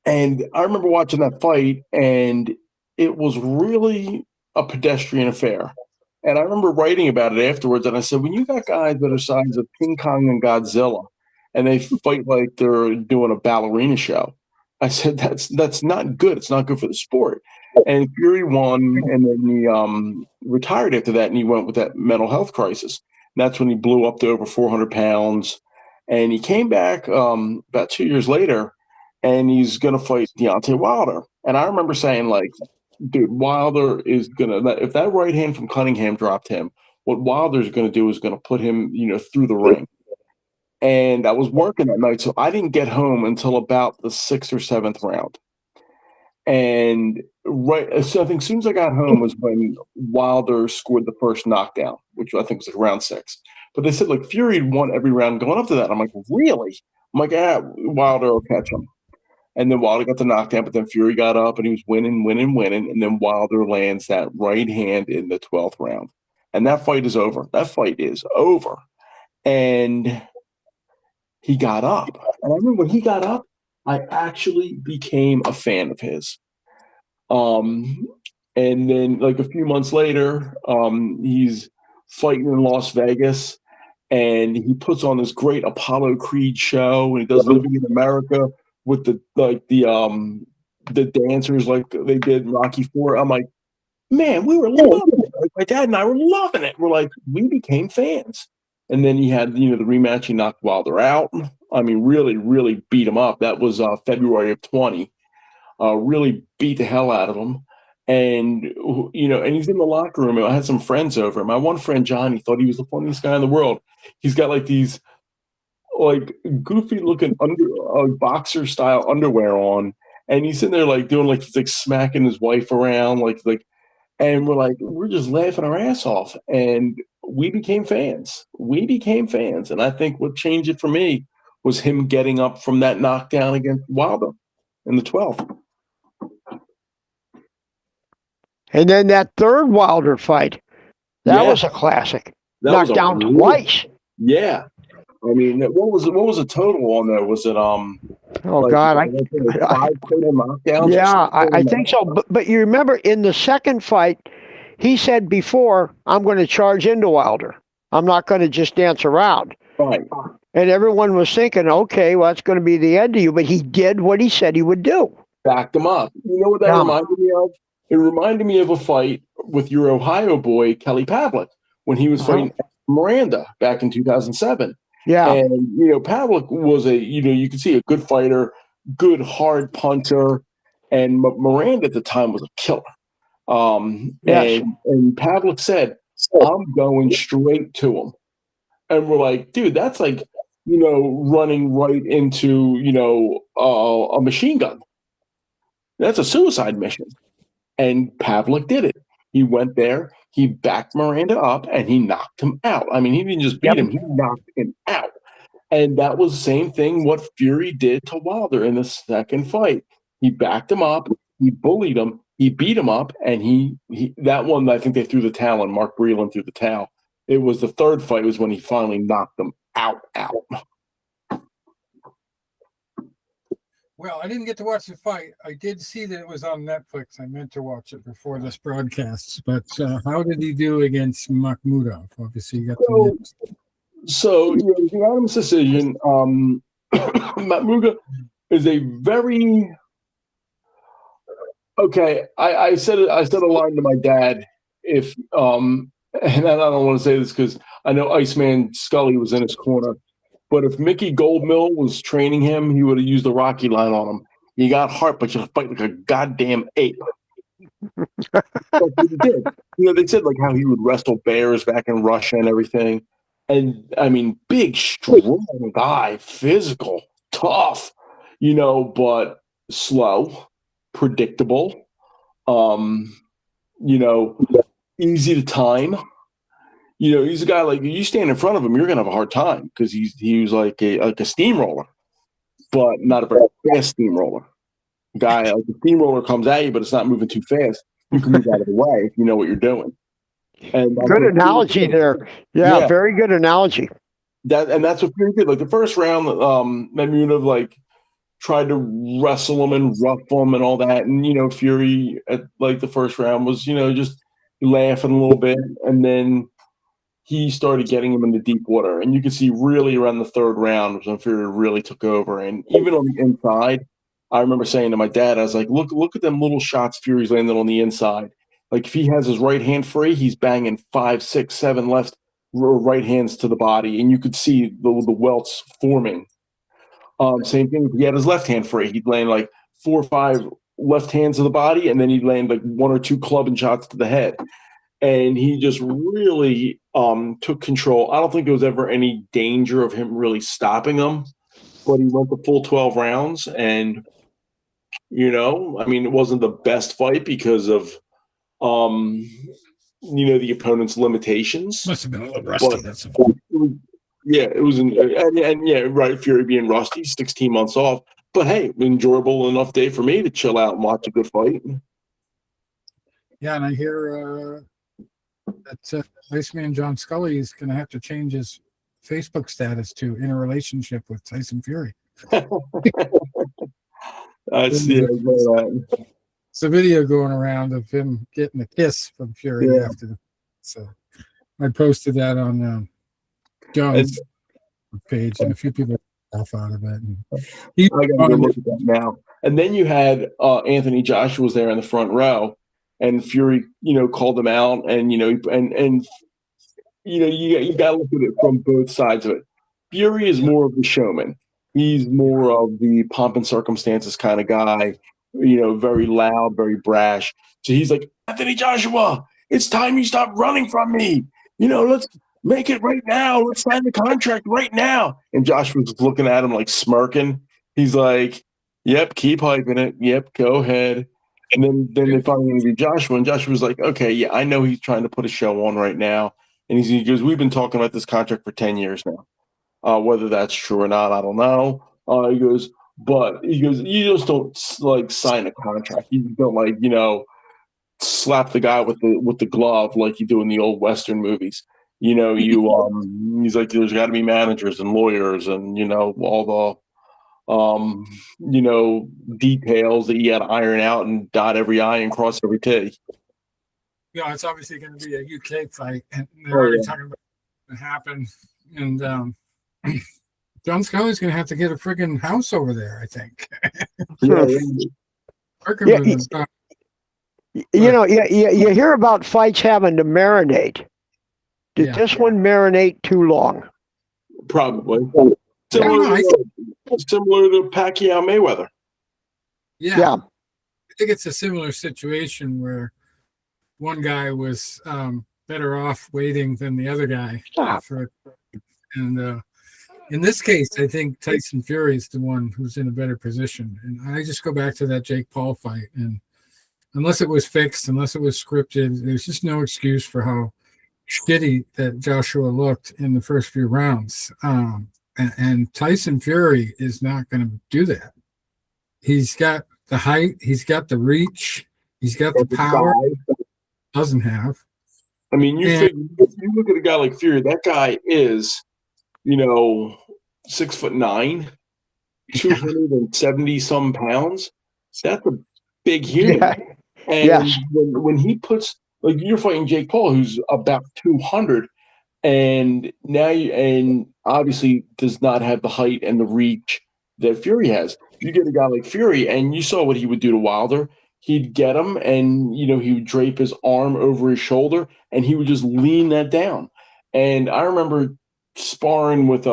and I remember watching that fight, and it was really a pedestrian affair. And I remember writing about it afterwards, and I said, when you got guys that are size of King Kong and Godzilla, and they fight like they're doing a ballerina show, I said that's not good. It's not good for the sport. And Fury won, and then he retired after that, and he went with that mental health crisis. And that's when he blew up to over 400 pounds. And he came back about 2 years later, and he's going to fight Deontay Wilder. And I remember saying, like, dude, Wilder is going to – if that right hand from Cunningham dropped him, what Wilder's going to do is going to put him, you know, through the ring. And I was working that night, so I didn't get home until about the 6th or 7th round. And so I think as soon as I got home was when Wilder scored the first knockdown, which I think was like round 6. But they said, like, Fury had won every round going up to that. I'm like, really? I'm like, Wilder will catch him. And then Wilder got the knockdown, but then Fury got up and he was winning. And then Wilder lands that right hand in the 12th round. And that fight is over. That fight is over. And he got up. And I remember when he got up, I actually became a fan of his. And then like a few months later, he's fighting in Las Vegas, and he puts on this great Apollo Creed show, and he does Living in America with the dancers like they did in Rocky IV. I'm like, man, we were loving it. Like, my dad and I were loving it. We're like, we became fans. And then he had, you know, the rematch. He knocked Wilder out. I mean, really, really beat him up. That was February of 20. Really beat the hell out of him. And, you know, and he's in the locker room. I had some friends over. My one friend, Johnny, thought he was the funniest guy in the world. He's got like these like goofy looking boxer style underwear on. And he's sitting there like doing like, he's like smacking his wife around. And we're just laughing our ass off. And we became fans. And I think what changed it for me was him getting up from that knockdown against Wilder in the 12th. And then that third Wilder fight, that was a classic. Knocked down twice. Yeah. I mean, what was the total on there? Was it oh God, 5 total knockdowns? Yeah, I think so. But you remember in the second fight, he said before, I'm going to charge into Wilder. I'm not going to just dance around. Right. And everyone was thinking, okay, well, that's going to be the end of you. But he did what he said he would do. Backed him up. You know what that reminded me of? It reminded me of a fight with your Ohio boy, Kelly Pavlik, when he was fighting Miranda back in 2007. Yeah. And, you know, Pavlik was you could see a good fighter, good hard puncher. And Miranda at the time was a killer. Yes. And Pavlik said, I'm going straight to him. And we're like, dude, that's like, you know, running right into, you know, a machine gun. That's a suicide mission. And Pavlik did it. He went there, he backed Miranda up, and he knocked him out. I mean, he didn't just beat him, he knocked him out. And that was the same thing what Fury did to Wilder in the second fight. He backed him up, he bullied him, he beat him up, and he that one, I think they threw the towel, and Mark Breland threw the towel. It was the third fight was when he finally knocked him out. Well, I didn't get to watch the fight. I did see that it was on Netflix. I meant to watch it before this broadcast. But how did he do against Makhmudov? Obviously, you got So the unanimous decision. Makhmudov is a very okay. I said a line to my dad. If and I don't want to say this because I know Iceman Scully was in his corner. But if Mickey Goldmill was training him, he would have used the Rocky line on him. You got heart, but you fight like a goddamn ape. But he did. They said like how he would wrestle bears back in Russia and everything. And I mean, big, strong guy, physical, tough, but slow, predictable, easy to time. He's a guy like you stand in front of him, you're gonna have a hard time because he was like a steamroller, but not a very fast steamroller. Guy like the steamroller comes at you, but it's not moving too fast. You can move out of the way if you know what you're doing. And good analogy there. Yeah, very good analogy. That's what Fury did. Like the first round, Makhmudov like tried to wrestle him and rough him and all that, and Fury at like the first round was just laughing a little bit, and then he started getting him into deep water. And you can see really around the third round was when Fury really took over. And even on the inside, I remember saying to my dad, I was like, look at them little shots Fury's landing on the inside. Like if he has his right hand free, he's banging 5, 6, 7 left right hands to the body. And you could see the welts forming. Same thing if he had his left hand free. He'd land like 4 or 5 left hands to the body, and then he'd land like 1 or 2 clubbing shots to the head. And he just really took control. I don't think there was ever any danger of him really stopping him, but he went the full 12 rounds. And, it wasn't the best fight because of, the opponent's limitations. Must have been a little rusty. It was, right, Fury being rusty, 16 months off. But, hey, enjoyable enough day for me to chill out and watch a good fight. Yeah, and I hear that Iceman John Scully is going to have to change his Facebook status to in a relationship with Tyson Fury. It's a video going around of him getting a kiss from Fury after. So I posted that on John's page, and a few people laugh out of it. I got to look at that now. And then you had Anthony Joshua was there in the front row. And Fury, called him out, and you got to look at it from both sides of it. Fury is more of the showman. He's more of the pomp and circumstances kind of guy. Very loud, very brash. So he's like, Anthony Joshua, it's time you stop running from me. Let's make it right now. Let's sign the contract right now. And Joshua's looking at him like smirking. He's like, "Yep, keep hyping it. Yep, go ahead." And then they finally interviewed Joshua, and Joshua was like, okay, yeah, I know he's trying to put a show on right now. And he goes, we've been talking about this contract for 10 years now. Whether that's true or not, I don't know. He goes, you just don't like sign a contract. You don't slap the guy with the glove like you do in the old Western movies. He's like, there's got to be managers and lawyers and, all the details that you got to iron out and dot every I and cross every T. Yeah, it's obviously going to be a UK fight, and they're already talking about what happened. And John Scully's going to have to get a friggin' house over there, I think. You hear about fights having to marinate. Did this one marinate too long? Probably. Similar to Pacquiao Mayweather. Yeah. I think it's a similar situation where one guy was better off waiting than the other guy. And in this case, I think Tyson Fury is the one who's in a better position. And I just go back to that Jake Paul fight. And unless it was fixed, unless it was scripted, there's just no excuse for how shitty that Joshua looked in the first few rounds. And Tyson Fury is not going to do that. He's got the height, he's got the reach, he's got the power. Doesn't have. I mean, you look at a guy like Fury. That guy is, 6'9", 270 some pounds. That's a big human. Yeah. And Yes. when he puts, like, you're fighting Jake Paul, who's about 200, and obviously does not have the height and the reach that Fury has. You get a guy like Fury, and you saw what he would do to Wilder. He'd get him, and he would drape his arm over his shoulder, and he would just lean that down. And I remember sparring with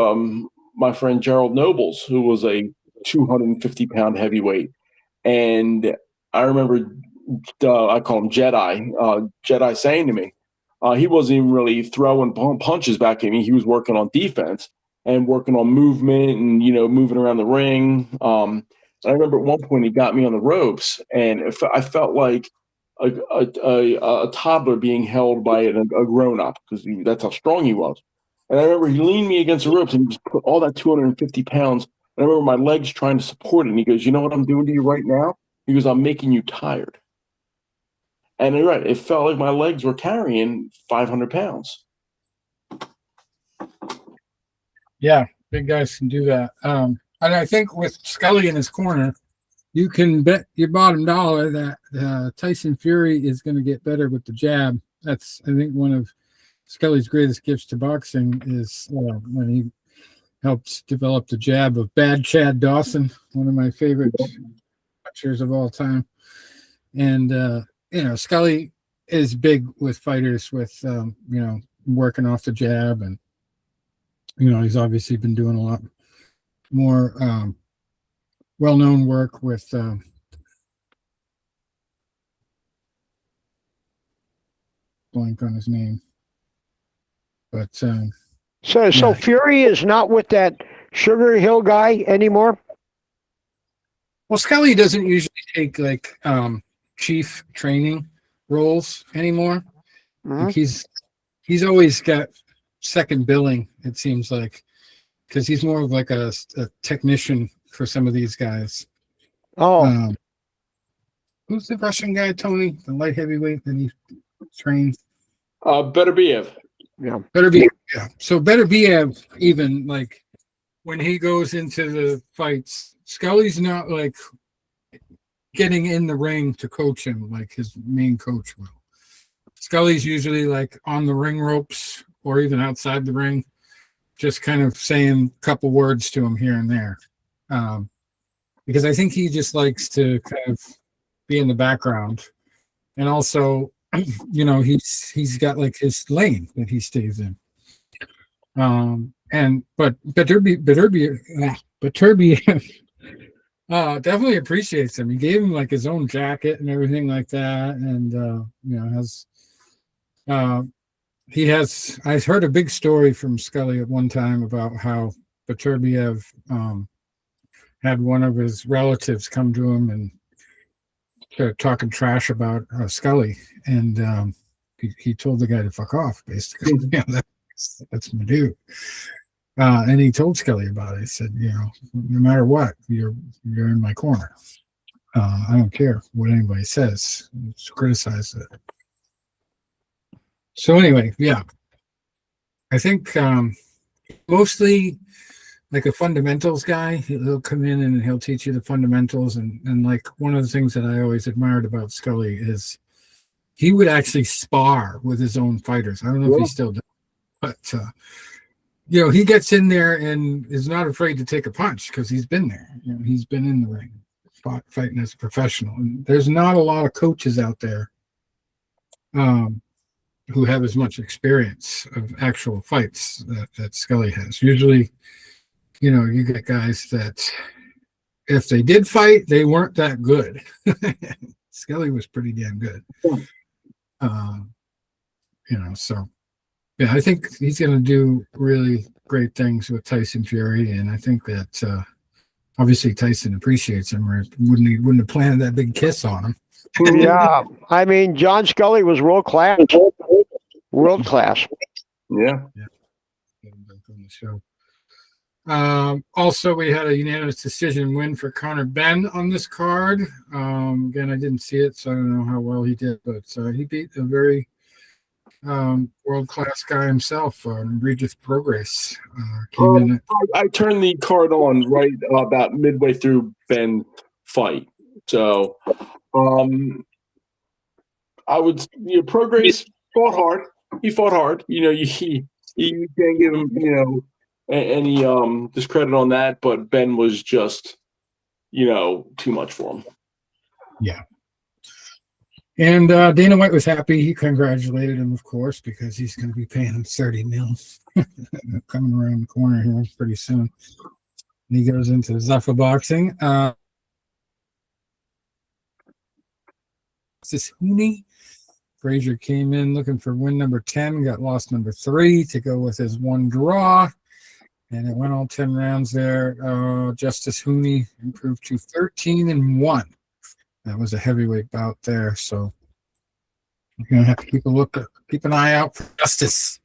my friend Gerald Nobles, who was a 250-pound heavyweight, and I remember I call him Jedi saying to me, he wasn't even really throwing punches back at me. He was working on defense and working on movement and, moving around the ring. I remember at one point he got me on the ropes, and I felt like a toddler being held by a grown-up, because that's how strong he was. And I remember he leaned me against the ropes and he just put all that 250 pounds. And I remember my legs trying to support it. And he goes, "You know what I'm doing to you right now?" He goes, "I'm making you tired." And you're right. It felt like my legs were carrying 500 pounds. Yeah, big guys can do that. And I think with Scully in his corner, you can bet your bottom dollar that Tyson Fury is going to get better with the jab. That's, I think, one of Scully's greatest gifts to boxing is when he helps develop the jab of Bad Chad Dawson, one of my favorite punchers of all time. And Scully is big with fighters with working off the jab, and he's obviously been doing a lot more well-known work with blank on his name. But so Fury is not with that Sugar Hill guy anymore? Well, Scully doesn't usually take like chief training roles anymore. Mm-hmm. Like he's always got second billing, it seems like, because he's more of like a technician for some of these guys. Oh, who's the Russian guy, Tony, the light heavyweight that he trained? Beterbiev. yeah. Beterbiev. Yeah. So Beterbiev, even like when he goes into the fights, Scully's not like getting in the ring to coach him like his main coach will. Scully's usually like on the ring ropes or even outside the ring, just kind of saying a couple words to him here and there. Because I think he just likes to kind of be in the background. And also, he's got like his lane that he stays in. But Beterbiev definitely appreciates him. He gave him like his own jacket and everything like that, and I heard a big story from Scully at one time about how Beterbiev had one of his relatives come to him and started talking trash about Scully, and he told the guy to fuck off, basically. That's my dude. And he told Scully about it. He said, no matter what, you're in my corner. I don't care what anybody says. Just criticize it. So anyway, yeah. I think mostly like a fundamentals guy. He'll come in and he'll teach you the fundamentals. And like one of the things that I always admired about Scully is he would actually spar with his own fighters. I don't know if he still does, but he gets in there and is not afraid to take a punch because he's been there. He's been in the ring, fighting as a professional. And there's not a lot of coaches out there who have as much experience of actual fights that Scully has. Usually, you get guys that if they did fight, they weren't that good. Scully was pretty damn good. So yeah, I think he's going to do really great things with Tyson Fury, and I think that obviously Tyson appreciates him, or wouldn't have planted that big kiss on him. Yeah, I mean, John Scully was world class. World class. Yeah. Also, we had a unanimous decision win for Conor Benn on this card. Again, I didn't see it, so I don't know how well he did, but he beat a very world-class guy himself, Regis Progress, came in. I turned the card on right about midway through Ben's fight. So I would, Progress fought hard. He fought hard. You can't give him, any discredit on that, but Ben was just, too much for him. Yeah. And Dana White was happy. He congratulated him, of course, because he's going to be paying him $30 million coming around the corner here pretty soon. And he goes into Zuffa boxing. This Hooney. Frazier came in looking for win number 10, got lost number 3 to go with his one draw. And it went all 10 rounds there. Justice Hooney improved to 13-1. That was a heavyweight bout there, so you're gonna have to keep an eye out for Justice.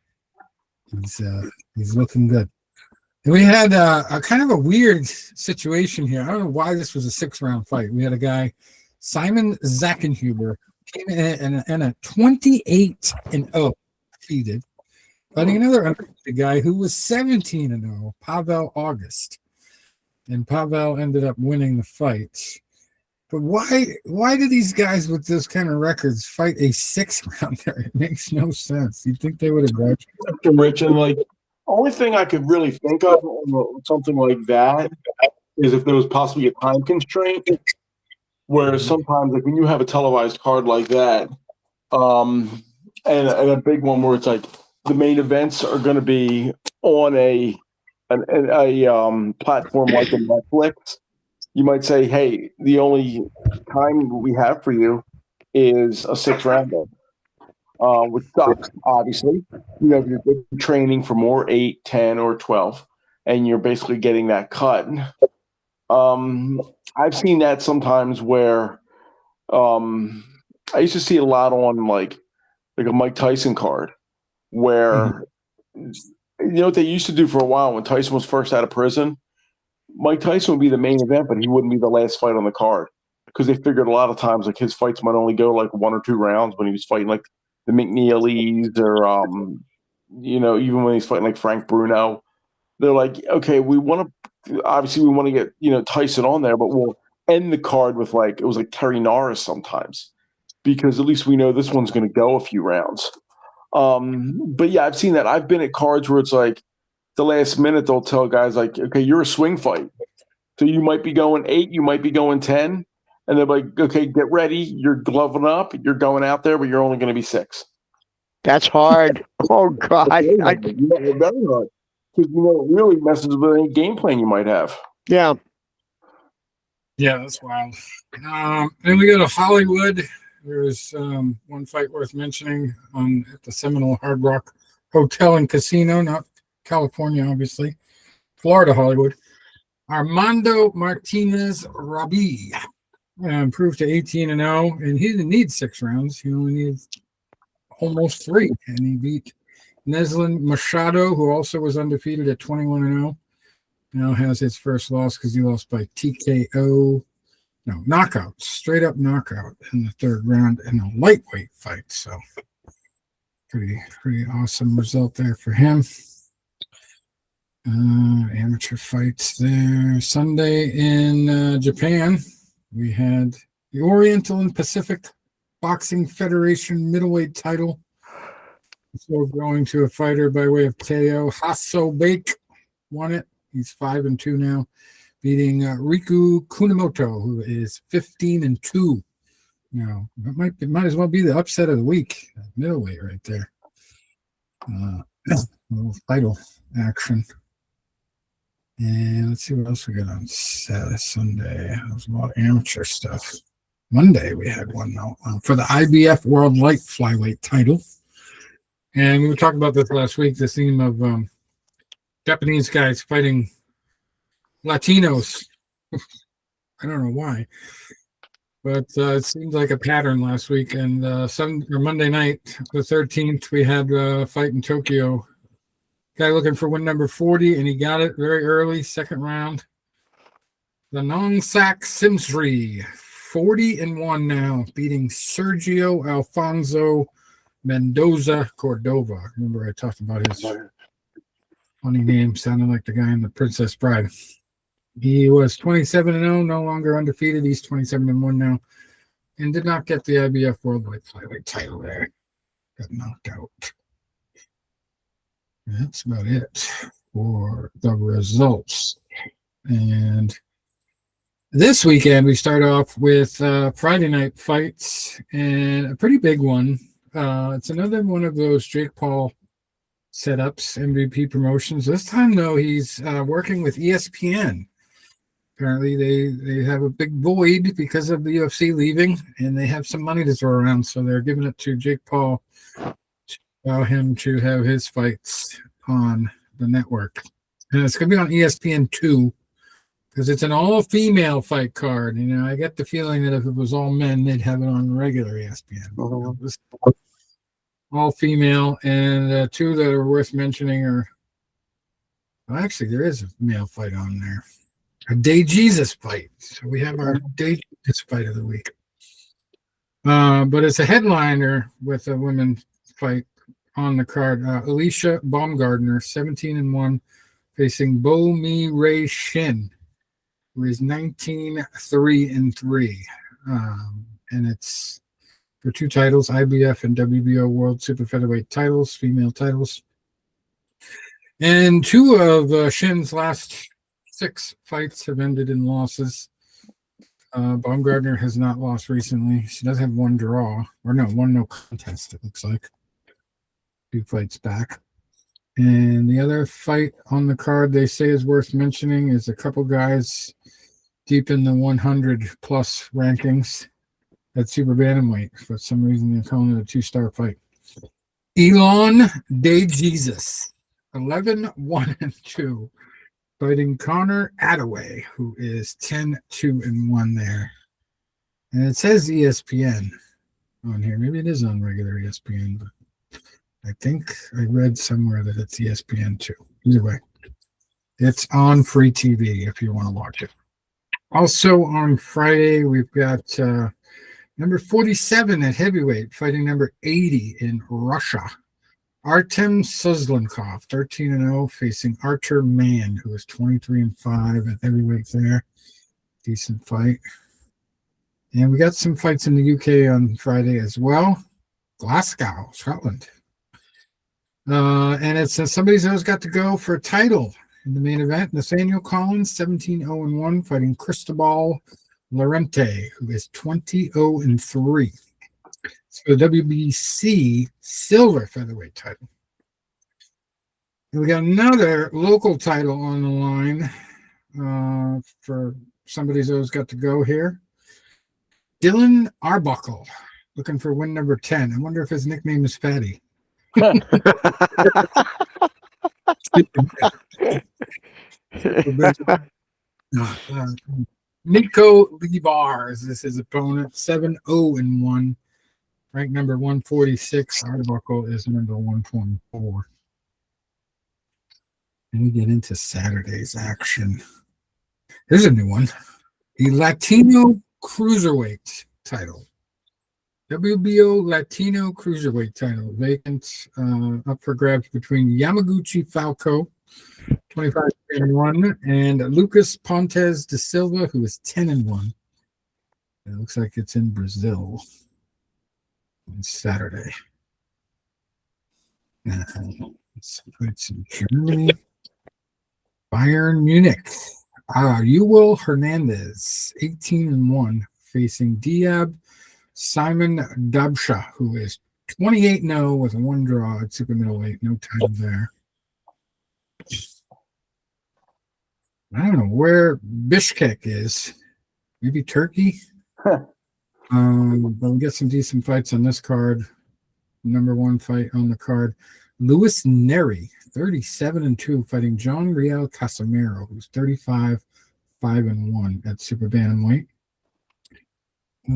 He's looking good. And we had a kind of a weird situation here. I don't know why this was a 6-round fight. We had a guy, Simon Zackenhuber, came in a 28-0 defeated, fighting another undefeated guy who was 17-0, Pavel August, and Pavel ended up winning the fight. But why do these guys with those kind of records fight a 6-rounder? It makes no sense. You'd think they would have graduated. Rich, and only thing I could really think of on something like that is if there was possibly a time constraint, where sometimes when you have a televised card like that, and a big one where it's the main events are going to be on a platform like a Netflix. You might say, hey, the only time we have for you is a 6-rounder, which sucks, obviously. You're training for more 8, 10, or 12, and you're basically getting that cut. I've seen that sometimes where I used to see it a lot on like a Mike Tyson card where, what they used to do for a while when Tyson was first out of prison? Mike Tyson would be the main event, but he wouldn't be the last fight on the card because they figured a lot of times his fights might only go 1 or 2 rounds when he was fighting the McNeelys or even when he's fighting Frank Bruno. They're okay, we want to get Tyson on there, but we'll end the card with it was Terry Norris sometimes because at least we know this one's going to go a few rounds. But yeah, I've seen that. I've been at cards where it's the last minute they'll tell guys okay, you're a swing fight. So you might be going 8, you might be going 10. And they're okay, get ready. You're gloving up. You're going out there, but you're only going to be 6. That's hard. Oh, God. Very hard. Because, it really messes with any game plan you might have. Yeah. Yeah, that's wild. Then we go to Hollywood. There's one fight worth mentioning at the Seminole Hard Rock Hotel and Casino, not California, obviously. Florida, Hollywood. Armando Martinez Rabi improved to 18-0, and he didn't need 6 rounds. He only needed almost 3, and he beat Neslin Machado, who also was undefeated at 21-0. Now has his first loss because he lost by TKO. No, knockout, straight up knockout in the 3rd round in a lightweight fight. So pretty awesome result there for him. Amateur fights there. Sunday in Japan, we had the Oriental and Pacific Boxing Federation middleweight title. So going to a fighter by way of KO. Hasso Bake won it. He's 5-2 now, beating Riku Kunamoto, who is 15-2. Now, it might as well be the upset of the week. Middleweight right there. Little title action. And let's see what else we got on Sunday. That was a lot of amateur stuff. Monday we had one for the IBF World Light Flyweight title. And we were talking about this last week, the theme of Japanese guys fighting Latinos. I don't know why. But it seemed like a pattern last week. And Monday night, the 13th, we had a fight in Tokyo. Guy looking for win number 40, and he got it very early, 2nd round. The Nongsak Simsri, 40-1 now, beating Sergio Alfonso Mendoza Cordova. Remember I talked about his funny name, sounding like the guy in The Princess Bride. He was 27-0, no longer undefeated. He's 27-1 now, and did not get the IBF Worldwide Flyweight title there. Got knocked out. That's about it for the results. And this weekend, we start off with Friday night fights, and a pretty big one. It's another one of those Jake Paul setups, MVP promotions. This time, though, he's working with ESPN. Apparently, they have a big void because of the UFC leaving, and they have some money to throw around, so they're giving it to Jake Paul to allow him to have his fights on the network. And it's going to be on ESPN2 because it's an all-female fight card. You know, I get the feeling that if it was all men, they'd have it on regular ESPN. All female, and two that are worth mentioning are, well, actually, there is a male fight on there. A Day Jesus fight. So we have our Day Jesus fight of the week. But it's a headliner with a women fight on the card. Alicia Baumgardner, 17-1, facing Bo Mi Ray Shin, who is 19-3-3. And it's for two titles, IBF and WBO World Super Featherweight titles, female titles. And two of Shin's last 6 fights have ended in losses. Baumgardner has not lost recently. She does have one draw, or no, one no contest, it looks like. 2 fights back. And the other fight on the card they say is worth mentioning is a couple guys deep in the 100-plus rankings at Super Bantamweight. For some reason, they're calling it a 2-star fight. Elon Day Jesus, 11-1-2. Fighting Connor Attaway, who is 10-2-1 there. And it says ESPN on here. Maybe it is on regular ESPN, but I think I read somewhere that it's ESPN too. Either way, it's on free TV if you want to watch it. Also on Friday, we've got number 47 at heavyweight fighting number 80 in Russia. Artem Suzlenkov, 13-0, facing Artur Mann, who is 23-5 at heavyweight there. Decent fight. And we got some fights in the UK on Friday as well. Glasgow, Scotland. And it's somebody's always got to go for a title in the main event. Nathaniel Collins, 17-0-1, fighting Cristobal Lorente, who is 20-0-3. So the WBC silver featherweight title. And we got another local title on the line for somebody who's always got to go here. Dylan Arbuckle, looking for win number 10. I wonder if his nickname is Fatty. Nico Levar is his opponent, 7-0-1. Ranked number 146. Arbuckle is number 124. And we get into Saturday's action. Here's a new one. The Latino Cruiserweight title. WBO Latino Cruiserweight title. Vacant, up for grabs between Yamaguchi Falco, 25-1, and Lucas Pontes de Silva, who is 10-1. It looks like it's in Brazil. On Saturday. Let's put some Germany. Bayern Munich. Ewell Hernandez, 18-1, facing Diab Simon Dabsha, who is 28-0 with 1 draw at super middleweight. No time there. I don't know where Bishkek is. Maybe Turkey? But we get some decent fights on this card. Number 1 fight on the card. Luis Neri, 37-2, fighting John Riel Casimiro, who's 35-5-1 at super bantamweight.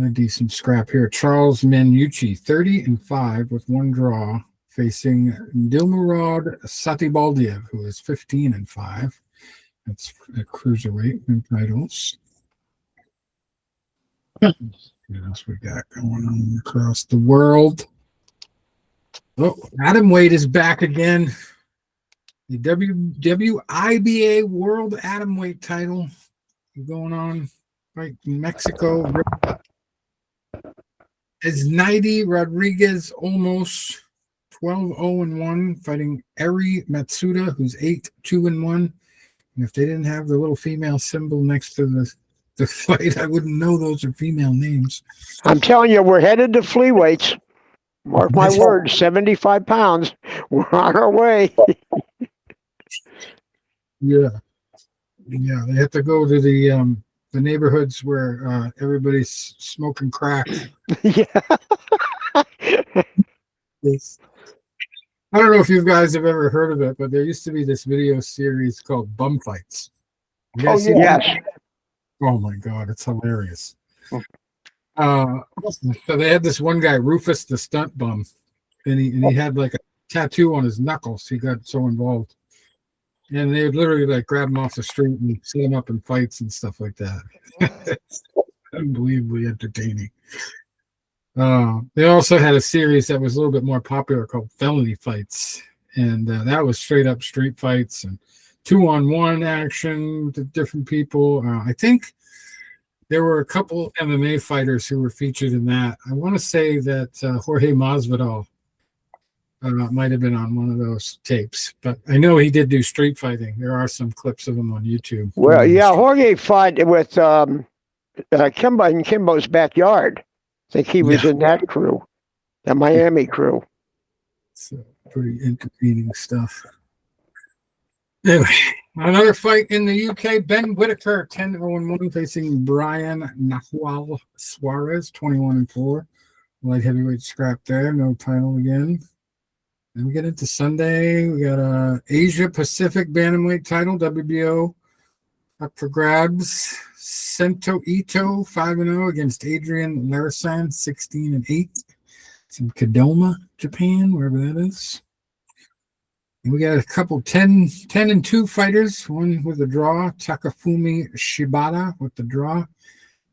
A decent scrap here. Charles Manucci, 30-5 with 1 draw, facing Dilmurad Satibaldiev, who is 15-5. That's at cruiserweight in titles. What else we got going on across the world? Oh, atomweight is back again. The WIBA World Atomweight title going on right in Mexico. Is 90 Rodriguez almost 12-0-1 fighting Eri Matsuda, who's 8-2-1. And if they didn't have the little female symbol next to the fight, I wouldn't know those are female names. I'm telling you, we're headed to flea weights. Mark my words, 75 pounds. We're on our way. Yeah. They have to go to the neighborhoods where everybody's smoking crack. Yeah. I don't know if you guys have ever heard of it, but there used to be this video series called Bum Fights. Oh, yes. Oh my God, it's hilarious. So they had this one guy, Rufus the Stunt Bum, and he had like a tattoo on his knuckles. He got so involved. And they would literally like grab him off the street and set him up in fights and stuff like that. It's unbelievably entertaining. They also had a series that was a little bit more popular called Felony Fights. And that was straight up street fights and 2-on-1 action to different people. I think there were a couple MMA fighters who were featured in that. I want to say that Jorge Masvidal might have been on one of those tapes, but I know he did do street fighting. There are some clips of him on YouTube. Well, yeah, Jorge fought with Kimbo in Kimbo's backyard. I think he was in that crew, the Miami crew. So pretty entertaining stuff. Anyway, another fight in the UK. Ben Whitaker, 10-0-1, facing Brian Nahual Suarez, 21-4. Light heavyweight scrap there. No title again. Then we get into Sunday. We got a Asia Pacific Bantamweight title, WBO, up for grabs. Sento Ito, 5-0 against Adrian Larasan, 16-8. It's in Kadoma, Japan, wherever that is. And we got a couple 10-2 fighters, one with a draw, Takafumi Shibata with the draw,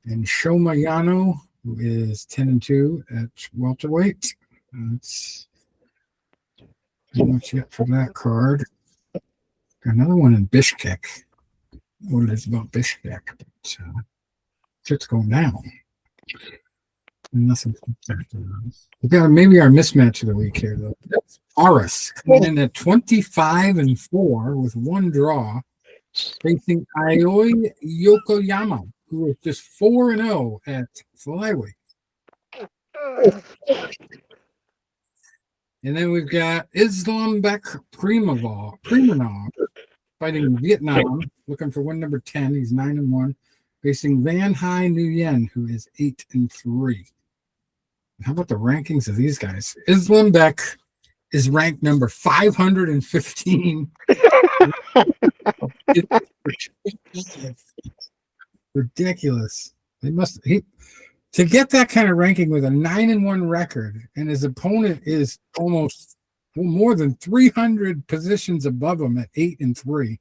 and Shoma Yano, who is 10-2 at welterweight. That's much yet for that card. Got another one in Bishkek. What it is about Bishkek. So shit's going down. Nothing. We got maybe our mismatch of the week here though. Aris coming in at 25-4 with one draw, facing Aoi Yokoyama, who was just 4-0 at flyweight. And then we've got Islambek Primanov fighting Vietnam, looking for win number 10. He's 9-1, facing Van Hai Nguyen, who is 8-3. How about the rankings of these guys? Islambek is ranked number 515. Ridiculous. To get that kind of ranking with a 9-1 record, and his opponent is almost more than 300 positions above him at 8-3.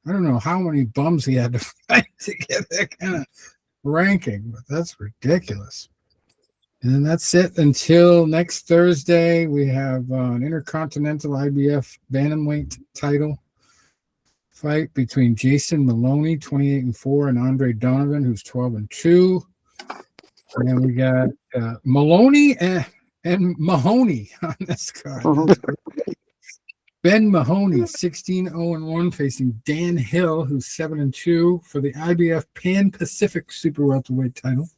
I don't know how many bums he had to fight to get that kind of ranking, but that's ridiculous. And then that's it until next Thursday. We have an Intercontinental IBF Bantamweight title fight between Jason Maloney, 28-4, and Andre Donovan, who's 12-2. And then we got Maloney and Mahoney on this card. Ben Mahoney, 16-0-1, facing Dan Hill, who's 7-2 for the IBF Pan Pacific Super Welterweight title.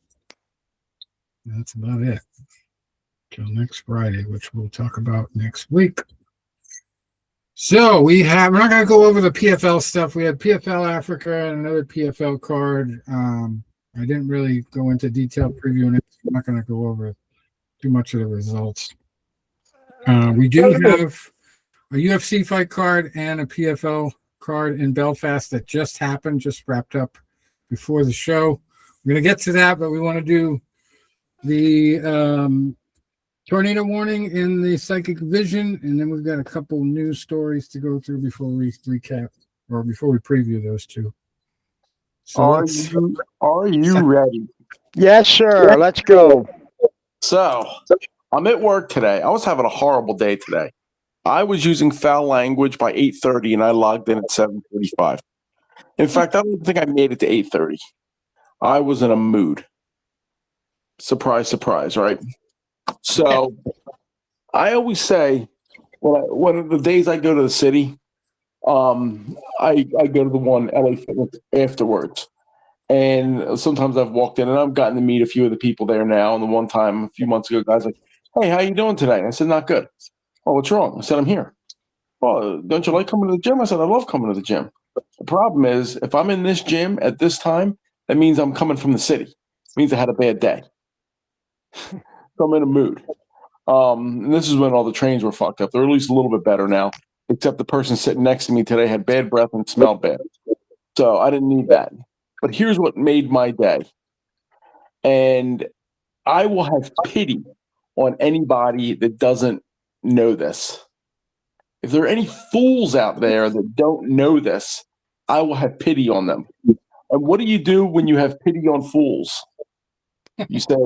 That's about it. Till next Friday, which we'll talk about next week. So we're not going to go over the PFL stuff. We had PFL Africa and another PFL card. I didn't really go into detailed previewing it. I'm not going to go over too much of the results. We do have a UFC fight card and a PFL card in Belfast that just happened, just wrapped up before the show. We're going to get to that, but we want to do the tornado warning in the psychic vision, and then we've got a couple news stories to go through before we recap or before we preview those two. So are you ready? Yes, sir. Let's go. So I'm at work today. I was having a horrible day today. I was using foul language by 8:30, and I logged in at 7:45. In fact, I don't think I made it to 8:30. I was in a mood. Surprise, surprise, right? So I always say, when the days I go to the city, I go to the one LA Fitness afterwards. And sometimes I've walked in and I've gotten to meet a few of the people there now. And the one time a few months ago, guys like, "Hey, how you doing today?" I said, "Not good." "Oh, what's wrong?" I said, "I'm here." "Well, don't you like coming to the gym?" I said, "I love coming to the gym." The problem is, if I'm in this gym at this time, that means I'm coming from the city. It means I had a bad day. So I'm in a mood. And this is when all the trains were fucked up. They're at least a little bit better now, except the person sitting next to me today had bad breath and smelled bad. So I didn't need that. But here's what made my day. And I will have pity on anybody that doesn't know this. If there are any fools out there that don't know this, I will have pity on them. And what do you do when you have pity on fools? You say,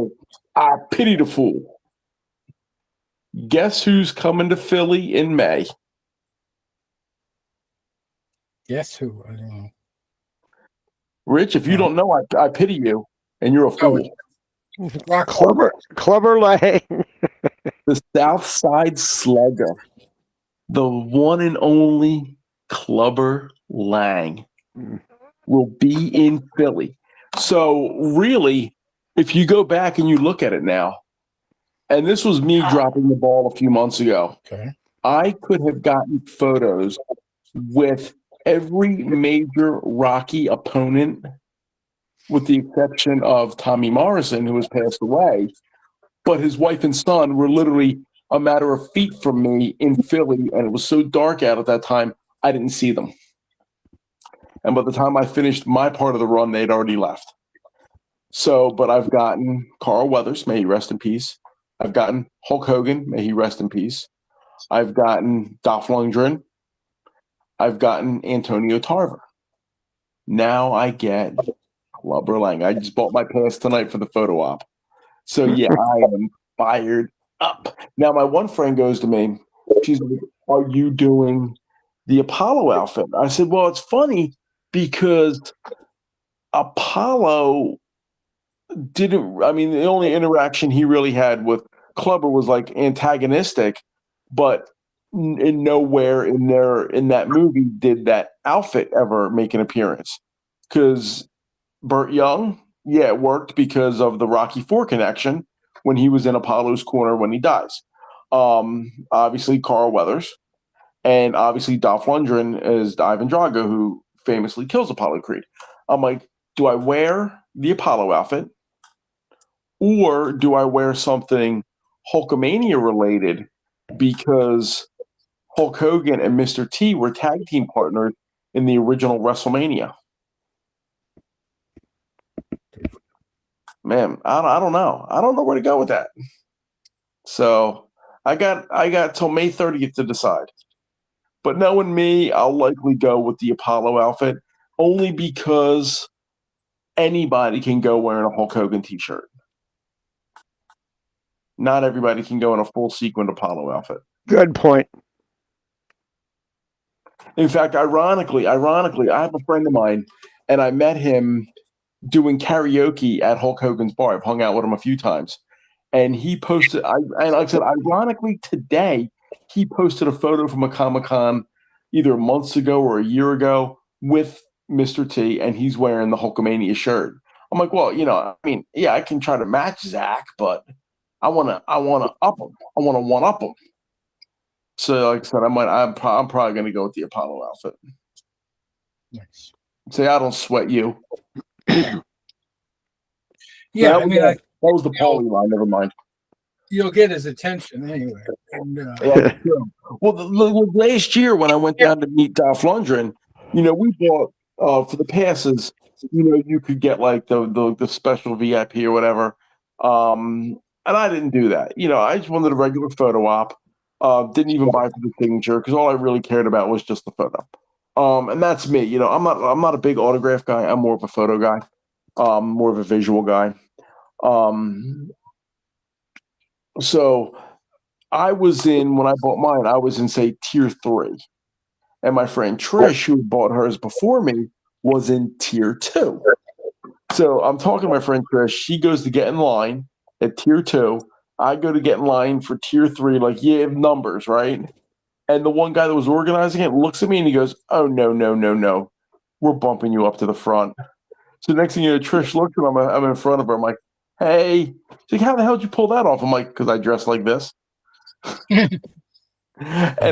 "I pity the fool." Guess who's coming to Philly in May? Guess who? I don't know. Rich, if you don't know, I pity you, and you're a fool. Rock Clubber Lang. The South Side Slugger, the one and only Clubber Lang, will be in Philly. So really, if you go back and you look at it now, and this was me dropping the ball a few months ago, I could have gotten photos with every major Rocky opponent, with the exception of Tommy Morrison, who has passed away. But his wife and son were literally a matter of feet from me in Philly, and it was so dark out at that time, I didn't see them. And by the time I finished my part of the run, they'd already left. So, but I've gotten Carl Weathers, may he rest in peace. I've gotten Hulk Hogan, may he rest in peace. I've gotten Dolph Lundgren. I've gotten Antonio Tarver. Now I get Clubber Lang. I just bought my pass tonight for the photo op. So yeah, I am fired up. Now my one friend goes to me, she's like, "Are you doing the Apollo outfit?" I said, "Well, it's funny because Apollo didn't, I mean, the only interaction he really had with Clubber was like antagonistic, but in nowhere in that movie did that outfit ever make an appearance. Because Burt Young, yeah, it worked because of the Rocky IV connection when he was in Apollo's corner when he dies. Obviously Carl Weathers, and obviously Dolph Lundgren is Ivan Drago, who famously kills Apollo Creed. I'm like, do I wear the Apollo outfit, or do I wear something Hulkamania related, because Hulk Hogan and Mr. T were tag team partners in the original WrestleMania? Man, I don't know. I don't know where to go with that. So I got till May 30th to decide. But knowing me, I'll likely go with the Apollo outfit, only because anybody can go wearing a Hulk Hogan t-shirt. Not everybody can go in a full sequined Apollo outfit. Good point. In fact, ironically, I have a friend of mine, and I met him doing karaoke at Hulk Hogan's bar. I've hung out with him a few times. And he posted, and like I said, ironically, today, he posted a photo from a Comic-Con either months ago or a year ago with Mr. T, and he's wearing the Hulkamania shirt. I'm like, well, I mean, yeah, I can try to match Zach, but I want to up him. I want to one up him. So, like I said, I'm probably going to go with the Apollo outfit. Nice. Say, I don't sweat you. Yeah, I mean, that was the Paulie line. Never mind. You'll get his attention anyway. And, well, last year when I went down to meet Dolph Lundgren, we bought for the passes. You could get like the special VIP or whatever. And I didn't do that. I just wanted a regular photo op. Didn't even buy for the signature because all I really cared about was just the photo. And that's me. I'm not a big autograph guy. I'm more of a photo guy. More of a visual guy. So I was in, when I bought mine, I was in, say, tier 3. And my friend Trish, who bought hers before me, was in tier 2. So I'm talking to my friend Trish. She goes to get in line at tier 2. I go to get in line for tier 3, like, you have numbers, right? And the one guy that was organizing it looks at me and he goes, "Oh, no, no, no, no. We're bumping you up to the front." So next thing you know, Trish looks and I'm in front of her. I'm like, "Hey." She's like, "How the hell did you pull that off?" I'm like, "Because I dress like this." And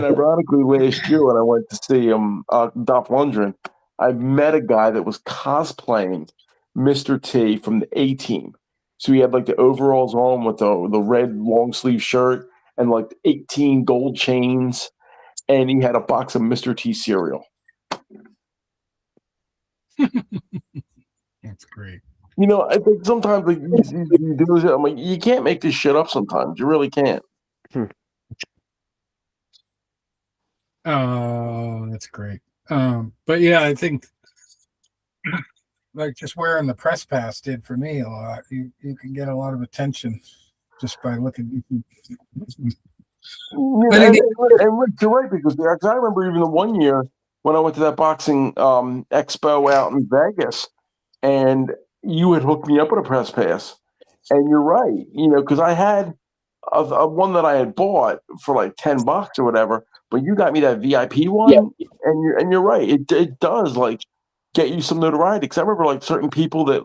ironically, last year when I went to see Dolph Lundgren, I met a guy that was cosplaying Mr. T from the A-Team. So he had like the overalls on with the red long sleeve shirt and like 18 gold chains, and he had a box of Mr. T cereal. That's great. You know, I think sometimes like, you do this, I'm like, you can't make this shit up sometimes. You really can't. Oh, that's great. But yeah, I think like just wearing the press pass did for me a lot. You can get a lot of attention just by looking. And Rick, you're right, because I remember even the one year when I went to that boxing expo out in Vegas, and you had hooked me up with a press pass. And you're right, you know, because I had a one that I had bought for like $10 or whatever, but you got me that VIP one, and you're right, it does like get you some notoriety. Because I remember like certain people that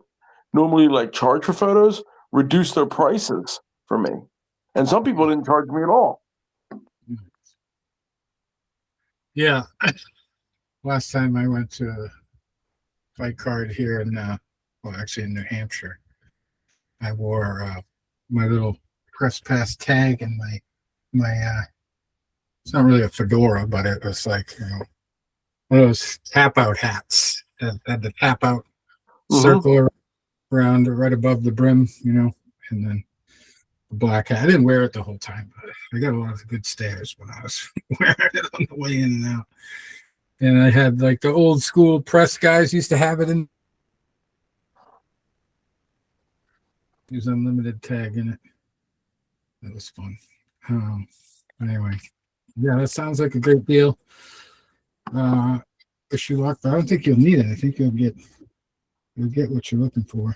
normally like charge for photos reduce their prices for me, and some people didn't charge me at all. Yeah. Last time I went to a fight card here in, actually in New Hampshire, I wore my little press pass tag and my it's not really a fedora, but it was like, you know, one of those tap out hats that had the tap out circle around right above the brim, you know, and then the black hat. I didn't wear it the whole time, but I got a lot of good stares when I was wearing it on the way in and out. And I had like the old school press guys used to have it in. There's unlimited tag in it. That was fun. Anyway, yeah, that sounds like a great deal. Wish you luck, but I don't think you'll need it. I think you'll get what you're looking for.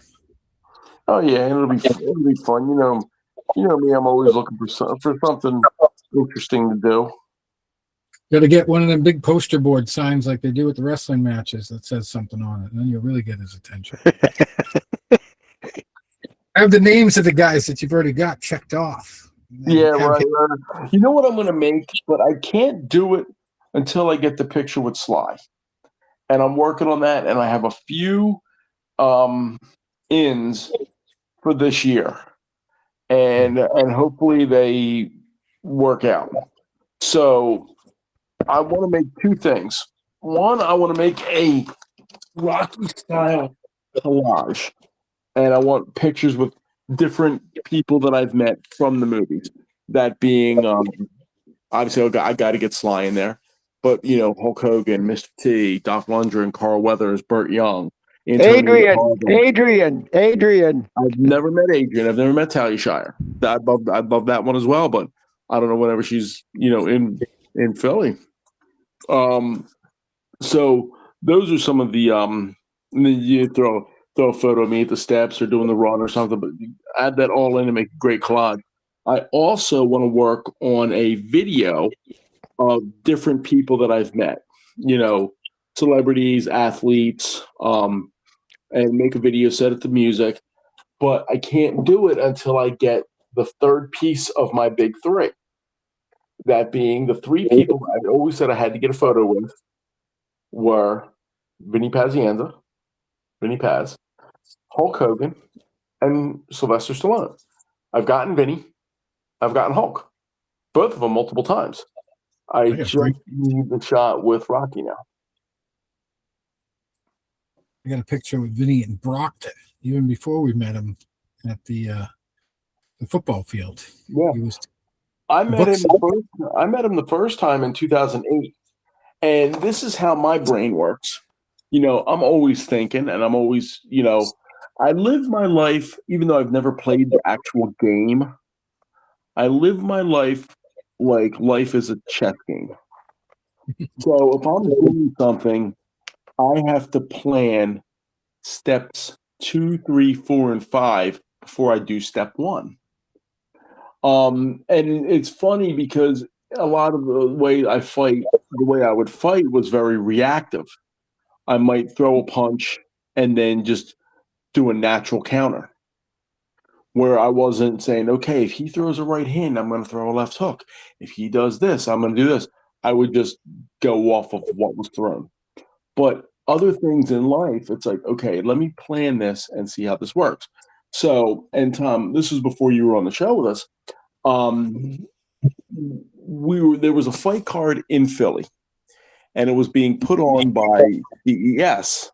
Oh yeah, it'll be fun. You know me. I'm always looking for something interesting to do. Got to get one of them big poster board signs like they do at the wrestling matches that says something on it, and then you'll really get his attention. I have the names of the guys that you've already got checked off. Yeah, right. You know what I'm going to make, but I can't do it until I get the picture with Sly, and I'm working on that. And I have a few ins for this year, and hopefully they work out. So I want to make two things. One, I want to make a Rocky style collage, and I want pictures with different people that I've met from the movies. That being, obviously, I got to get Sly in there, but you know, Hulk Hogan, Mr. T, Dolph Lundgren, Carl Weathers, Burt Young, Adrian. I've never met Adrian. I've never met Talia Shire. I'd love that one as well, but I don't know whenever she's in Philly. So those are some of the you throw a photo of me at the steps or doing the run or something, but add that all in and make a great collage. I also want to work on a video of different people that I've met, celebrities, athletes, and make a video set it to music. But I can't do it until I get the third piece of my big three. That being the three people I always said I had to get a photo with were Vinny Paz, Hulk Hogan, and Sylvester Stallone. I've gotten Vinny. I've gotten Hulk. Both of them multiple times. I just need the shot with Rocky now. I got a picture with Vinny in Brockton, even before we met him at the football field. Yeah. I met him the first time in 2008. And this is how my brain works. I'm always thinking, and I'm always, I live my life, even though I've never played the actual game, I live my life like life is a chess game. So if I'm doing something, I have to plan steps 2, 3, 4, and 5 before I do step 1. And it's funny because a lot of the way I would fight was very reactive. I might throw a punch and then just do a natural counter, where I wasn't saying, okay, if he throws a right hand, I'm going to throw a left hook. If he does this, I'm going to do this. I would just go off of what was thrown. But other things in life, it's like, okay, let me plan this and see how this works. So, and Tom, this was before you were on the show with us. There was a fight card in Philly, and it was being put on by CES,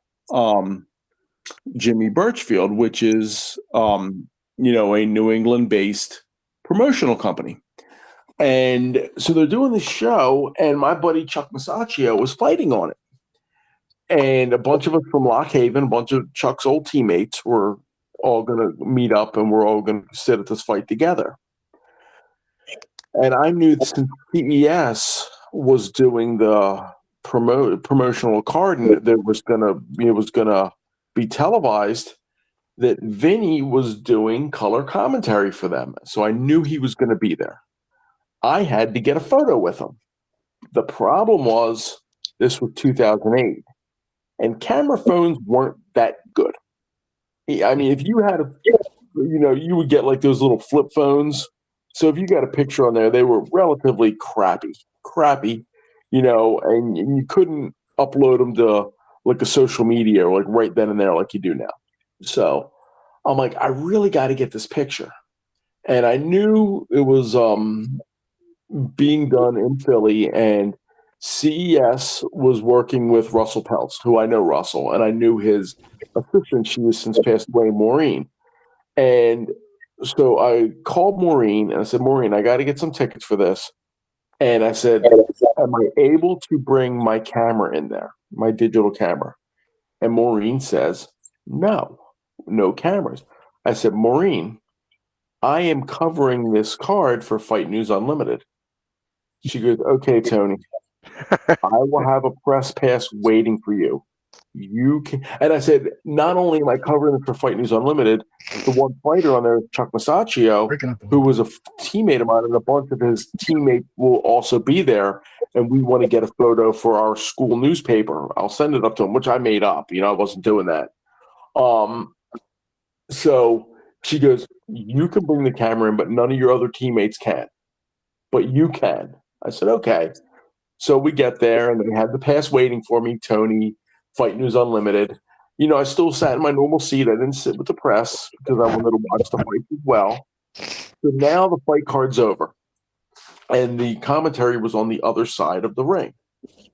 Jimmy Birchfield, which is a New England-based promotional company. And so they're doing the show, and my buddy Chuck Masaccio was fighting on it. And a bunch of us from Lock Haven, a bunch of Chuck's old teammates, were all going to meet up, and we're all going to sit at this fight together. And I knew since CES was doing the promotional card, and it was going to be televised, that Vinny was doing color commentary for them. So I knew he was going to be there. I had to get a photo with him. The problem was this was 2008, and camera phones weren't that good. I mean, if you had you would get like those little flip phones. So if you got a picture on there, they were relatively crappy, and you couldn't upload them to like a social media or like right then and there like you do now. So I'm like, I really got to get this picture. And I knew it was being done in Philly, and CES was working with Russell Peltz, who I know Russell, and I knew his assistant. She has since passed away, Maureen. And so I called Maureen, and I said, Maureen, I got to get some tickets for this. And I said, am I able to bring my camera in there, my digital camera? And Maureen says, no cameras. I said, Maureen, I am covering this card for Fight News Unlimited. She goes, okay, Tony, I will have a press pass waiting for you. You can. And I said, not only am I covering it for Fight News Unlimited, the one fighter on there, Chuck Masaccio, who was a teammate of mine, and a bunch of his teammates will also be there. And we want to get a photo for our school newspaper. I'll send it up to him, which I made up. I wasn't doing that. So she goes, you can bring the camera in, but none of your other teammates can. But you can. I said, okay. So we get there, and they had the pass waiting for me, Tony, Fight News Unlimited. I still sat in my normal seat. I didn't sit with the press because I wanted to watch the fight as well. So now the fight card's over, and the commentary was on the other side of the ring.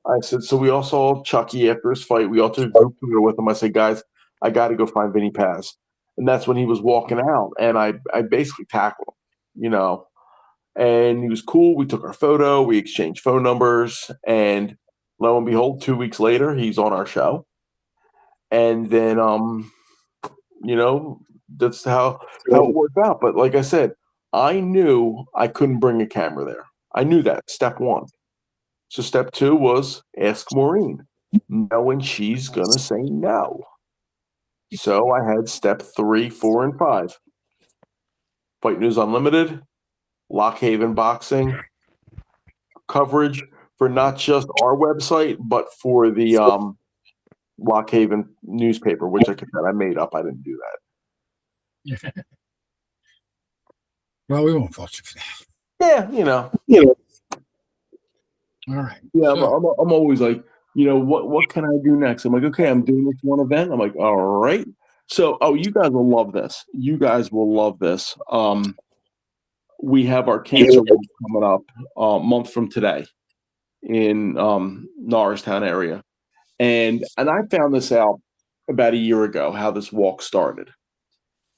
I said, so we all saw Chucky after his fight. We all took a group photo with him. I said, guys, I got to go find Vinny Paz. And that's when he was walking out, and I basically tackled him, and he was cool. We took our photo. We exchanged phone numbers, and lo and behold, 2 weeks later, he's on our show. And then, that's how it worked out. But like I said, I knew I couldn't bring a camera there. I knew that, step 1. So step 2 was ask Maureen, knowing she's going to say no. So I had step 3, 4, and 5. Fight News Unlimited, Lock Haven Boxing, coverage for not just our website, but for the Lock Haven newspaper, which I made up. I didn't do that. Well, we won't fault you for that. Yeah, All right. Yeah, so, I'm always like, what can I do next? I'm like, okay, I'm doing this one event. I'm like, all right. So, you guys will love this. We have our cancer week coming up a month from today in Norristown area. And I found this out about a year ago, how this walk started.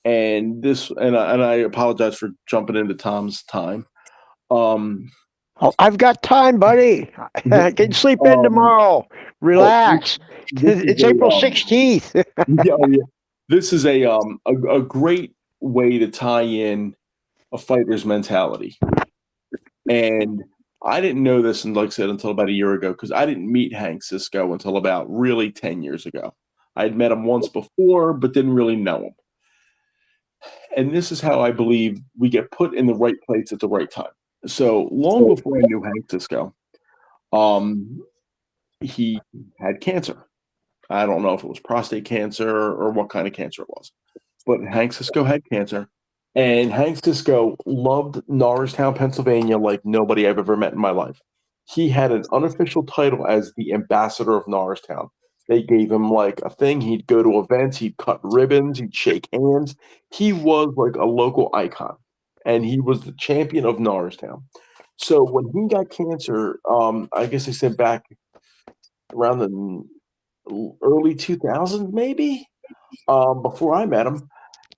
And I apologize for jumping into Tom's time. I've got time, buddy. I can sleep in tomorrow. Relax. It's April 16th. Yeah. This is a great way to tie in a fighter's mentality. And I didn't know this, and like I said, until about a year ago, because I didn't meet Hank Cisco until about really 10 years ago. I had met him once before, but didn't really know him. And this is how I believe we get put in the right place at the right time. So long before I knew Hank Cisco, he had cancer. I don't know if it was prostate cancer or what kind of cancer it was, but Hank Cisco had cancer. And Hank Cisco loved Norristown, Pennsylvania like nobody I've ever met in my life. He had an unofficial title as the ambassador of Norristown. They gave him like a thing. He'd go to events, he'd cut ribbons, he'd shake hands. He was like a local icon, and he was the champion of Norristown. So when he got cancer, I guess they said back around the early 2000s, maybe, before I met him,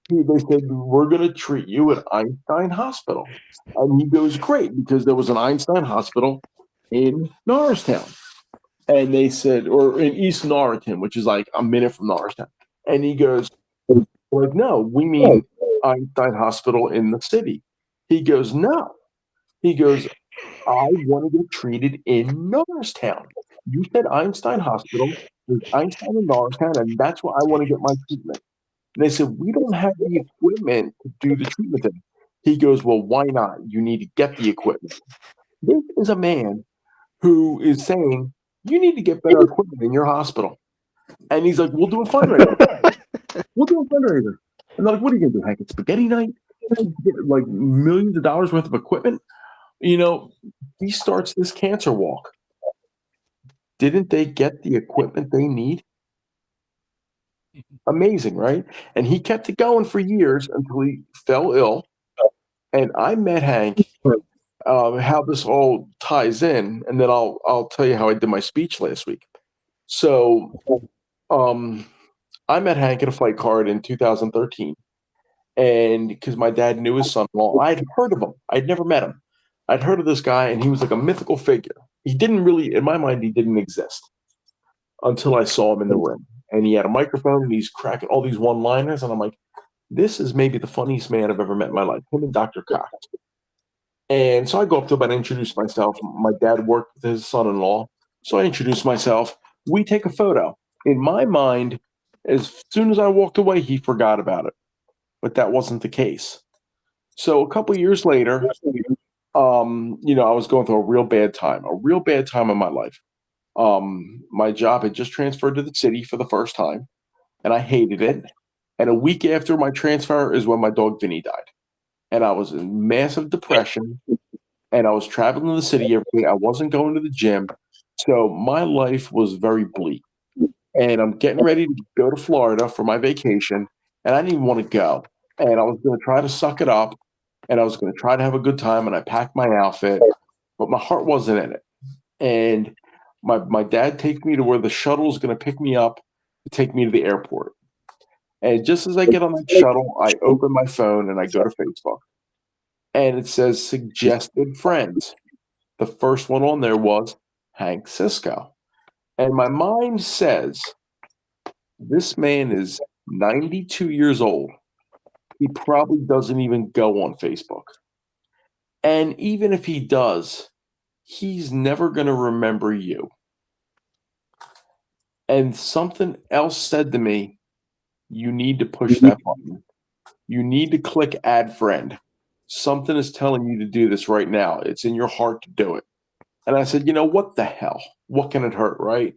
they said, we're going to treat you at Einstein Hospital. And he goes, great, because there was an Einstein Hospital in Norristown. And they said, or in East Norriton, which is like a minute from Norristown. And he goes, like, no, we mean Einstein Hospital in the city. He goes, no. He goes, I want to get treated in Norristown. You said Einstein Hospital. There's Einstein in Norristown, and that's where I want to get my treatment. And they said, we don't have the equipment to do the treatment thing. He goes, well, why not? You need to get the equipment. This is a man who is saying, you need to get better equipment in your hospital. And he's like, we'll do a fundraiser. We'll do a fundraiser. And they're like, what are you going to do, Hank? It's spaghetti night? Get like millions of dollars worth of equipment? You know, he starts this cancer walk. Didn't they get the equipment they need? Amazing, right? And he kept it going for years until he fell ill. And I met Hank, how this all ties in, and then I'll tell you how I did my speech last week. So I met Hank at a fight card in 2013. And because my dad knew his son-in-law, I'd heard of him. I'd never met him. I'd heard of this guy, and he was like a mythical figure. He didn't really, in my mind, he didn't exist until I saw him in the ring. And he had a microphone, and he's cracking all these one-liners, and I'm like, this is maybe the funniest man I've ever met in my life, him and Dr. Cox. And so I go up to him and introduce myself. My dad worked with his son-in-law, so I introduce myself. We take a photo. In my mind, as soon as I walked away, he forgot about it. But that wasn't the case. So a couple years later, I was going through a real bad time in my life. My job had just transferred to the city for the first time, and I hated it. And a week after my transfer is when my dog Vinny died. And I was in massive depression, and I was traveling to the city every day. I wasn't going to the gym. So my life was very bleak. And I'm getting ready to go to Florida for my vacation, and I didn't even want to go. And I was going to try to suck it up, and I was going to try to have a good time, and I packed my outfit, but my heart wasn't in it. And my dad takes me to where the shuttle is going to pick me up to take me to the airport. And just as I get on that shuttle, I open my phone and I go to Facebook. And it says suggested friends. The first one on there was Hank Cisco. And my mind says, this man is 92 years old. He probably doesn't even go on Facebook. And even if he does, he's never going to remember you. And something else said to me, you need to push that button. You need to click add friend. Something is telling you to do this right now. It's in your heart to do it. And I said, what the hell? What can it hurt, right?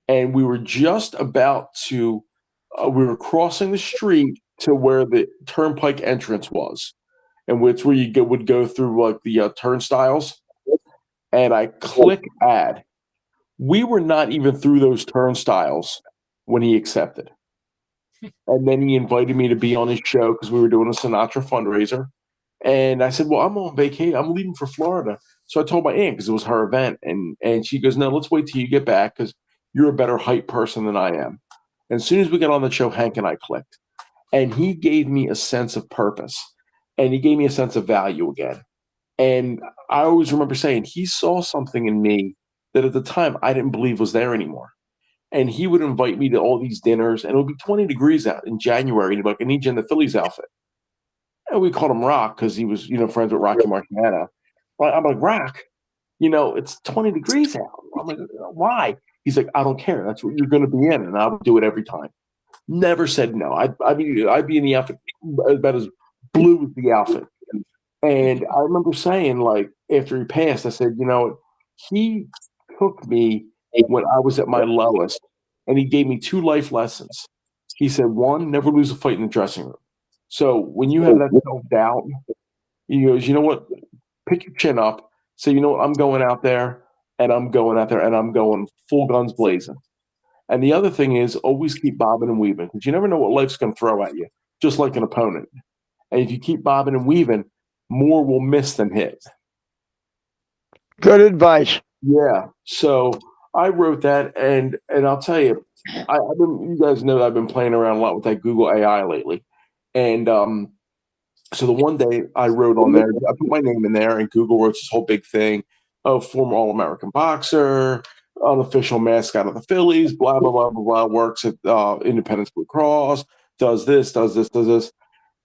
And we were just about to, we were crossing the street to where the turnpike entrance was, and it's where you would go through like the turnstiles. And I click add. We were not even through those turnstiles when he accepted. And then he invited me to be on his show because we were doing a Sinatra fundraiser. And I said, well, I'm on vacation. I'm leaving for Florida. So I told my aunt because it was her event. And she goes, no, let's wait till you get back because you're a better hype person than I am. And as soon as we got on the show, Hank and I clicked. And he gave me a sense of purpose. And he gave me a sense of value again. And I always remember saying he saw something in me that at the time I didn't believe was there anymore. And he would invite me to all these dinners, and it would be 20 degrees out in January. And he'd be like, I need you in the Phillies outfit. And we called him Rock because he was, friends with Rocky Marciano. I'm like, Rock, it's 20 degrees out. I'm like, why? He's like, I don't care. That's what you're going to be in, and I'll do it every time. Never said no. I'd be in the outfit about as blue as the outfit. And I remember saying, like, after he passed, I said, he took me when I was at my lowest, and he gave me 2 life lessons. He said, 1, never lose a fight in the dressing room. So when you have that self-doubt, he goes, you know what? Pick your chin up. Say, you know what? I'm going out there, and I'm going full guns blazing. And the other thing is always keep bobbing and weaving, because you never know what life's going to throw at you, just like an opponent. And if you keep bobbing and weaving, more will miss than hit. Good advice. Yeah. So I wrote that, and I'll tell you, you guys know that I've been playing around a lot with that Google AI lately. And so the one day I wrote on there, I put my name in there, and Google wrote this whole big thing of former All-American boxer, unofficial mascot of the Phillies, blah, blah, blah, blah, blah, works at Independence Blue Cross, does this.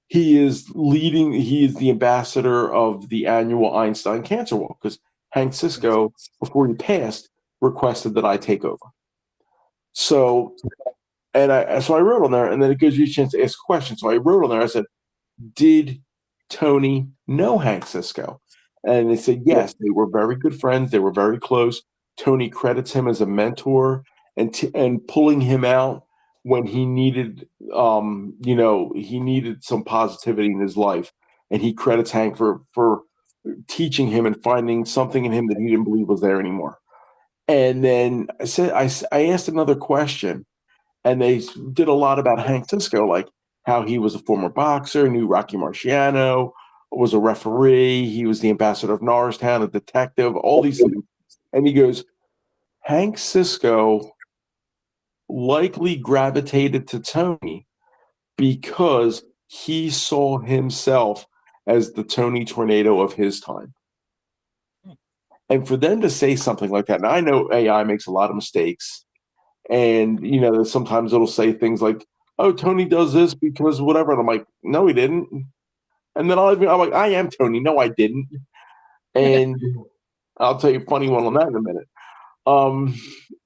He is the ambassador of the annual Einstein Cancer Walk, because Hank Cisco, before he passed, requested that I take over. So I wrote on there, and then it gives you a chance to ask a question. So I wrote on there, I said, did Tony know Hank Cisco? And they said, yes, they were very good friends. They were very close. Tony credits him as a mentor and pulling him out when he needed, he needed some positivity in his life. And he credits Hank for teaching him and finding something in him that he didn't believe was there anymore. And then I asked another question, and they did a lot about Hank Cisco, like how he was a former boxer, knew Rocky Marciano, was a referee, he was the ambassador of Norristown, a detective, all these things. And he goes, Hank Cisco likely gravitated to Tony because he saw himself as the Tony Tornado of his time. And for them to say something like that, and I know AI makes a lot of mistakes, and sometimes it'll say things like, oh, Tony does this because whatever, and I'm like, no, he didn't. And then I'm like, I am Tony. No, I didn't. And I'll tell you a funny one on that in a minute.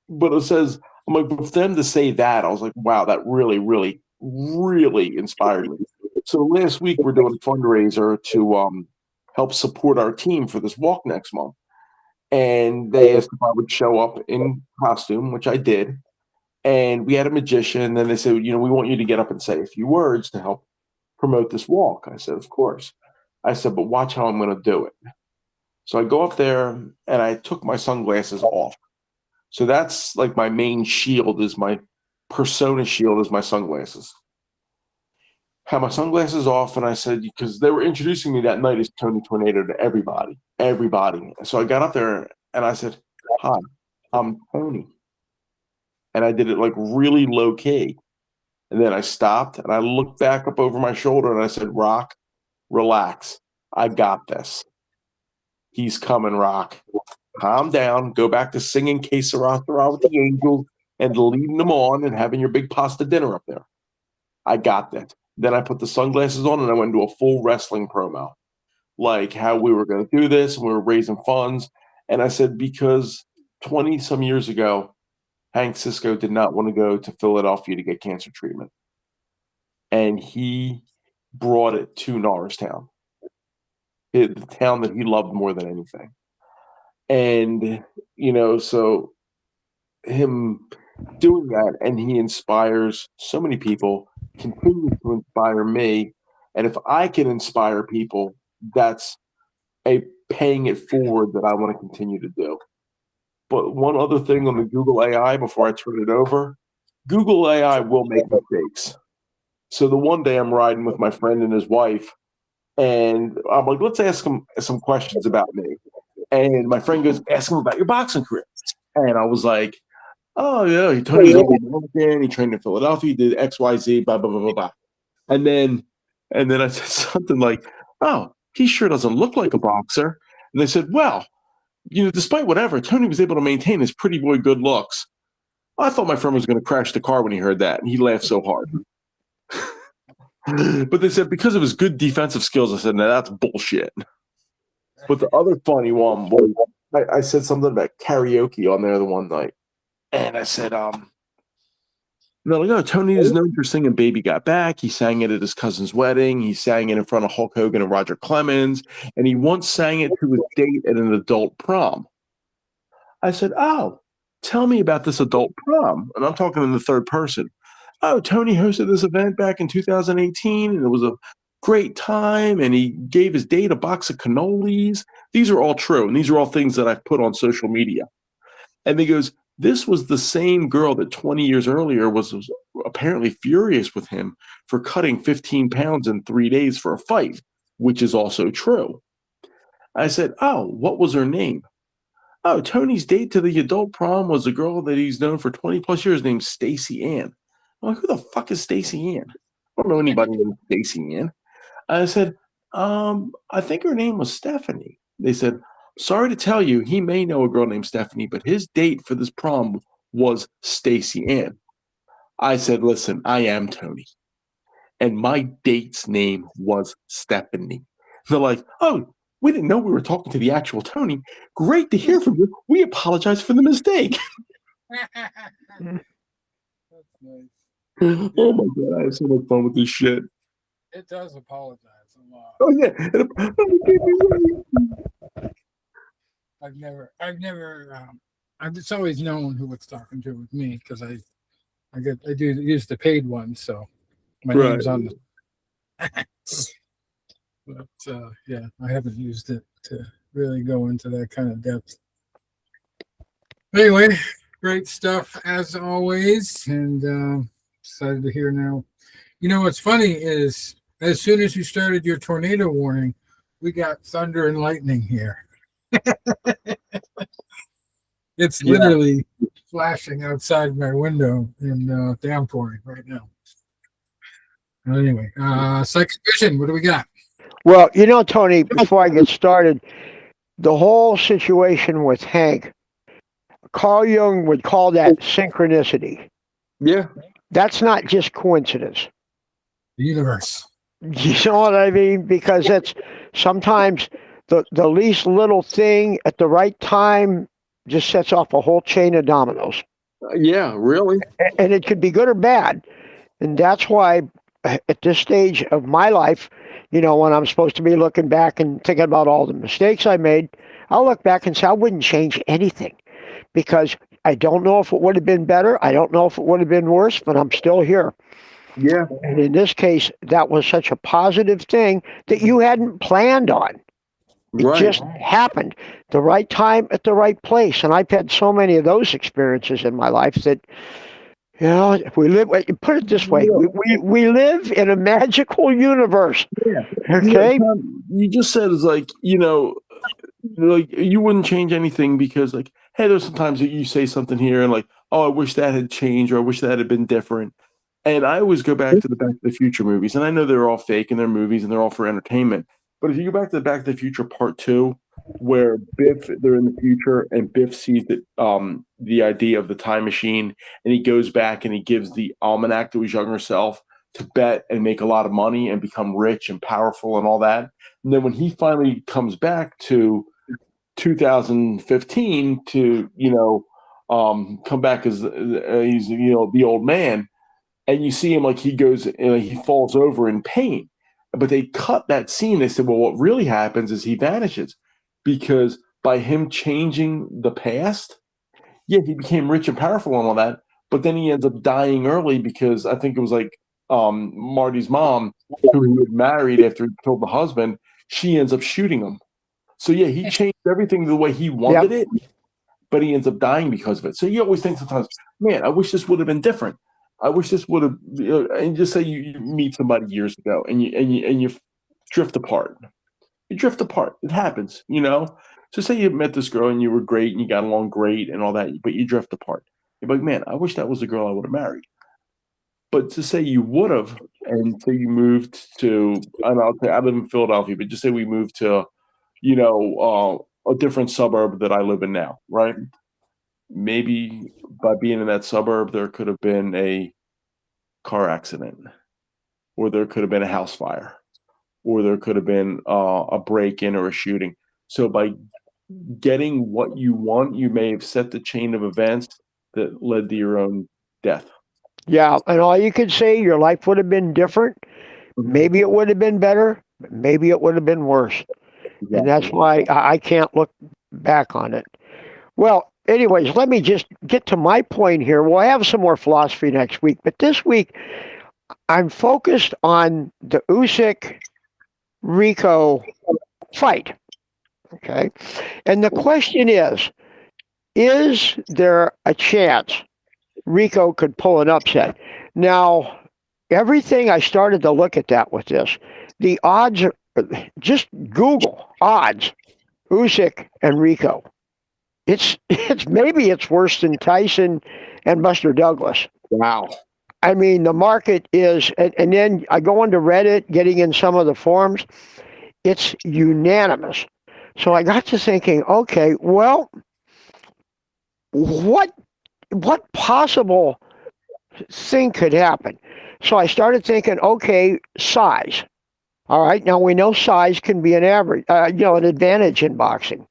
But it says, I'm like, for them to say that, I was like, wow, that really, really, really inspired me. So last week we're doing a fundraiser to help support our team for this walk next month. And they asked if I would show up in costume, which I did. And we had a magician. And then they said, we want you to get up and say a few words to help promote this walk. I said, of course. I said, but watch how I'm going to do it. So I go up there, and I took my sunglasses off. So that's like my main shield, is my persona shield, is my sunglasses. Had my sunglasses off, and I said, because they were introducing me that night as Tony Tornado to everybody. So I got up there, and I said, hi, I'm Tony. And I did it like really low key. And then I stopped, and I looked back up over my shoulder, and I said, Rock, relax. I got this. He's coming, Rock. Calm down. Go back to singing Que Sera Sera with the Angels and leading them on and having your big pasta dinner up there. I got that. Then I put the sunglasses on, and I went into a full wrestling promo, like how we were going to do this, and we were raising funds. And I said, because 20-some years ago, Hank Cisco did not want to go to Philadelphia to get cancer treatment. And he brought it to Norristown, the town that he loved more than anything. And, so him doing that, and he inspires so many people, continues to inspire me. And if I can inspire people, that's a paying it forward that I want to continue to do. But one other thing on the Google AI before I turn it over, Google AI will make mistakes. So the one day I'm riding with my friend and his wife, and I'm like, let's ask him some questions about me. And my friend goes, ask him about your boxing career. And I was like, oh, yeah, he trained in Philadelphia, he did XYZ, blah, blah, blah, blah, blah. And then I said something like, oh, he sure doesn't look like a boxer. And they said, well, despite whatever, Tony was able to maintain his pretty boy good looks. I thought my friend was going to crash the car when he heard that, and he laughed so hard. But they said because of his good defensive skills, I said, no, that's bullshit. But the other funny one was I said something about karaoke on there the one night. And I said, they're like, oh, Tony is known for singing Baby Got Back. He sang it at his cousin's wedding. He sang it in front of Hulk Hogan and Roger Clemens. And he once sang it to his date at an adult prom. I said, oh, tell me about this adult prom. And I'm talking in the third person. Oh, Tony hosted this event back in 2018, and it was a great time, and he gave his date a box of cannolis. These are all true, and these are all things that I've put on social media. And he goes, this was the same girl that 20 years earlier was apparently furious with him for cutting 15 pounds in 3 days for a fight, which is also true. I said, oh, what was her name? Oh, Tony's date to the adult prom was a girl that he's known for 20 plus years named Stacey Ann. I'm like, who the fuck is Stacey Ann? I don't know anybody named Stacey Ann. I said, I think her name was Stephanie. They said, sorry to tell you, he may know a girl named Stephanie, but his date for this prom was Stacey Ann. I said, listen, I am Tony. And my date's name was Stephanie. They're like, oh, we didn't know we were talking to the actual Tony. Great to hear from you. We apologize for the mistake. That's nice. Oh my God, I have so much fun with this shit. It does apologize a lot. Oh yeah. I've just always known who it's talking to with me because I do use the paid one, so my name's on the. But yeah, I haven't used it to really go into that kind of depth. Anyway, great stuff as always, and excited to hear now. You know what's funny is as soon as you started your tornado warning, we got thunder and lightning here. It's literally flashing outside my window and downpouring right now. Anyway, psychic vision, what do we got? Well, you know, Tony, before I get started, the whole situation with Hank, Carl Jung would call that synchronicity. Yeah. That's not just coincidence. The universe. You know what I mean? Because that's sometimes the least little thing at the right time just sets off a whole chain of dominoes. Yeah, really. And it could be good or bad. And that's why at this stage of my life, you know, when I'm supposed to be looking back and thinking about all the mistakes I made, I'll look back and say, I wouldn't change anything because I don't know if it would have been better. I don't know if it would have been worse, but I'm still here. Yeah. And in this case, that was such a positive thing that you hadn't planned on. It just happened. The right time at the right place. And I've had so many of those experiences in my life that, you know, if we live, put it this way, we live in a magical universe. Yeah. Okay. You just said it's like, you know, like you wouldn't change anything because like, hey, there's sometimes that you say something here and like, oh, I wish that had changed or I wish that had been different. And I always go back to the Back to the Future movies, and I know they're all fake and they're movies and they're all for entertainment. But if you go back to the Back to the Future Part 2, where Biff, they're in the future, and Biff sees the idea of the time machine, and he goes back and he gives the almanac to his younger self to bet and make a lot of money and become rich and powerful and all that. And then when he finally comes back to 2015 to, you know, come back as he's, you know, the old man, and you see him like he goes, he falls over in pain. But they cut that scene. They said, well, what really happens is he vanishes because by him changing the past, yeah, he became rich and powerful and all that. But then he ends up dying early because I think it was like Marty's mom, who he had married after he killed the husband, she ends up shooting him. So, yeah, he changed everything the way he wanted it, but he ends up dying because of it. So you always think sometimes, man, I wish this would have been different. I wish this would have, and just say you meet somebody years ago and you drift apart. You drift apart. It happens, you know. So say you met this girl and you were great and you got along great and all that, but you drift apart. You're like, man, I wish that was the girl I would have married. But to say you would have, and say you moved to, I live in Philadelphia, but just say we moved to, you know, a different suburb that I live in now, right? Maybe by being in that suburb, there could have been a car accident. or there could have been a house fire, or there could have been a break-in or a shooting. So by getting what you want, you may have set the chain of events that led to your own death. Yeah, and all you could say, your life would have been different. Maybe it would have been better. Maybe it would have been worse. Exactly. And that's why I can't look back on it. Well, anyways, let me just get to my point here. We'll have some more philosophy next week, but this week I'm focused on the Usyk-Rico fight. Okay, and the question is there a chance Rico could pull an upset? Now, everything I started to look at that with this. The odds are, just Google odds, Usyk and Rico. It's maybe it's worse than Tyson and Buster Douglas. Wow. I mean, the market is, and then I go into Reddit, getting in some of the forums, it's unanimous. So I got to thinking, okay, well, what possible thing could happen? So I started thinking, okay, size. All right, now we know size can be an advantage in boxing.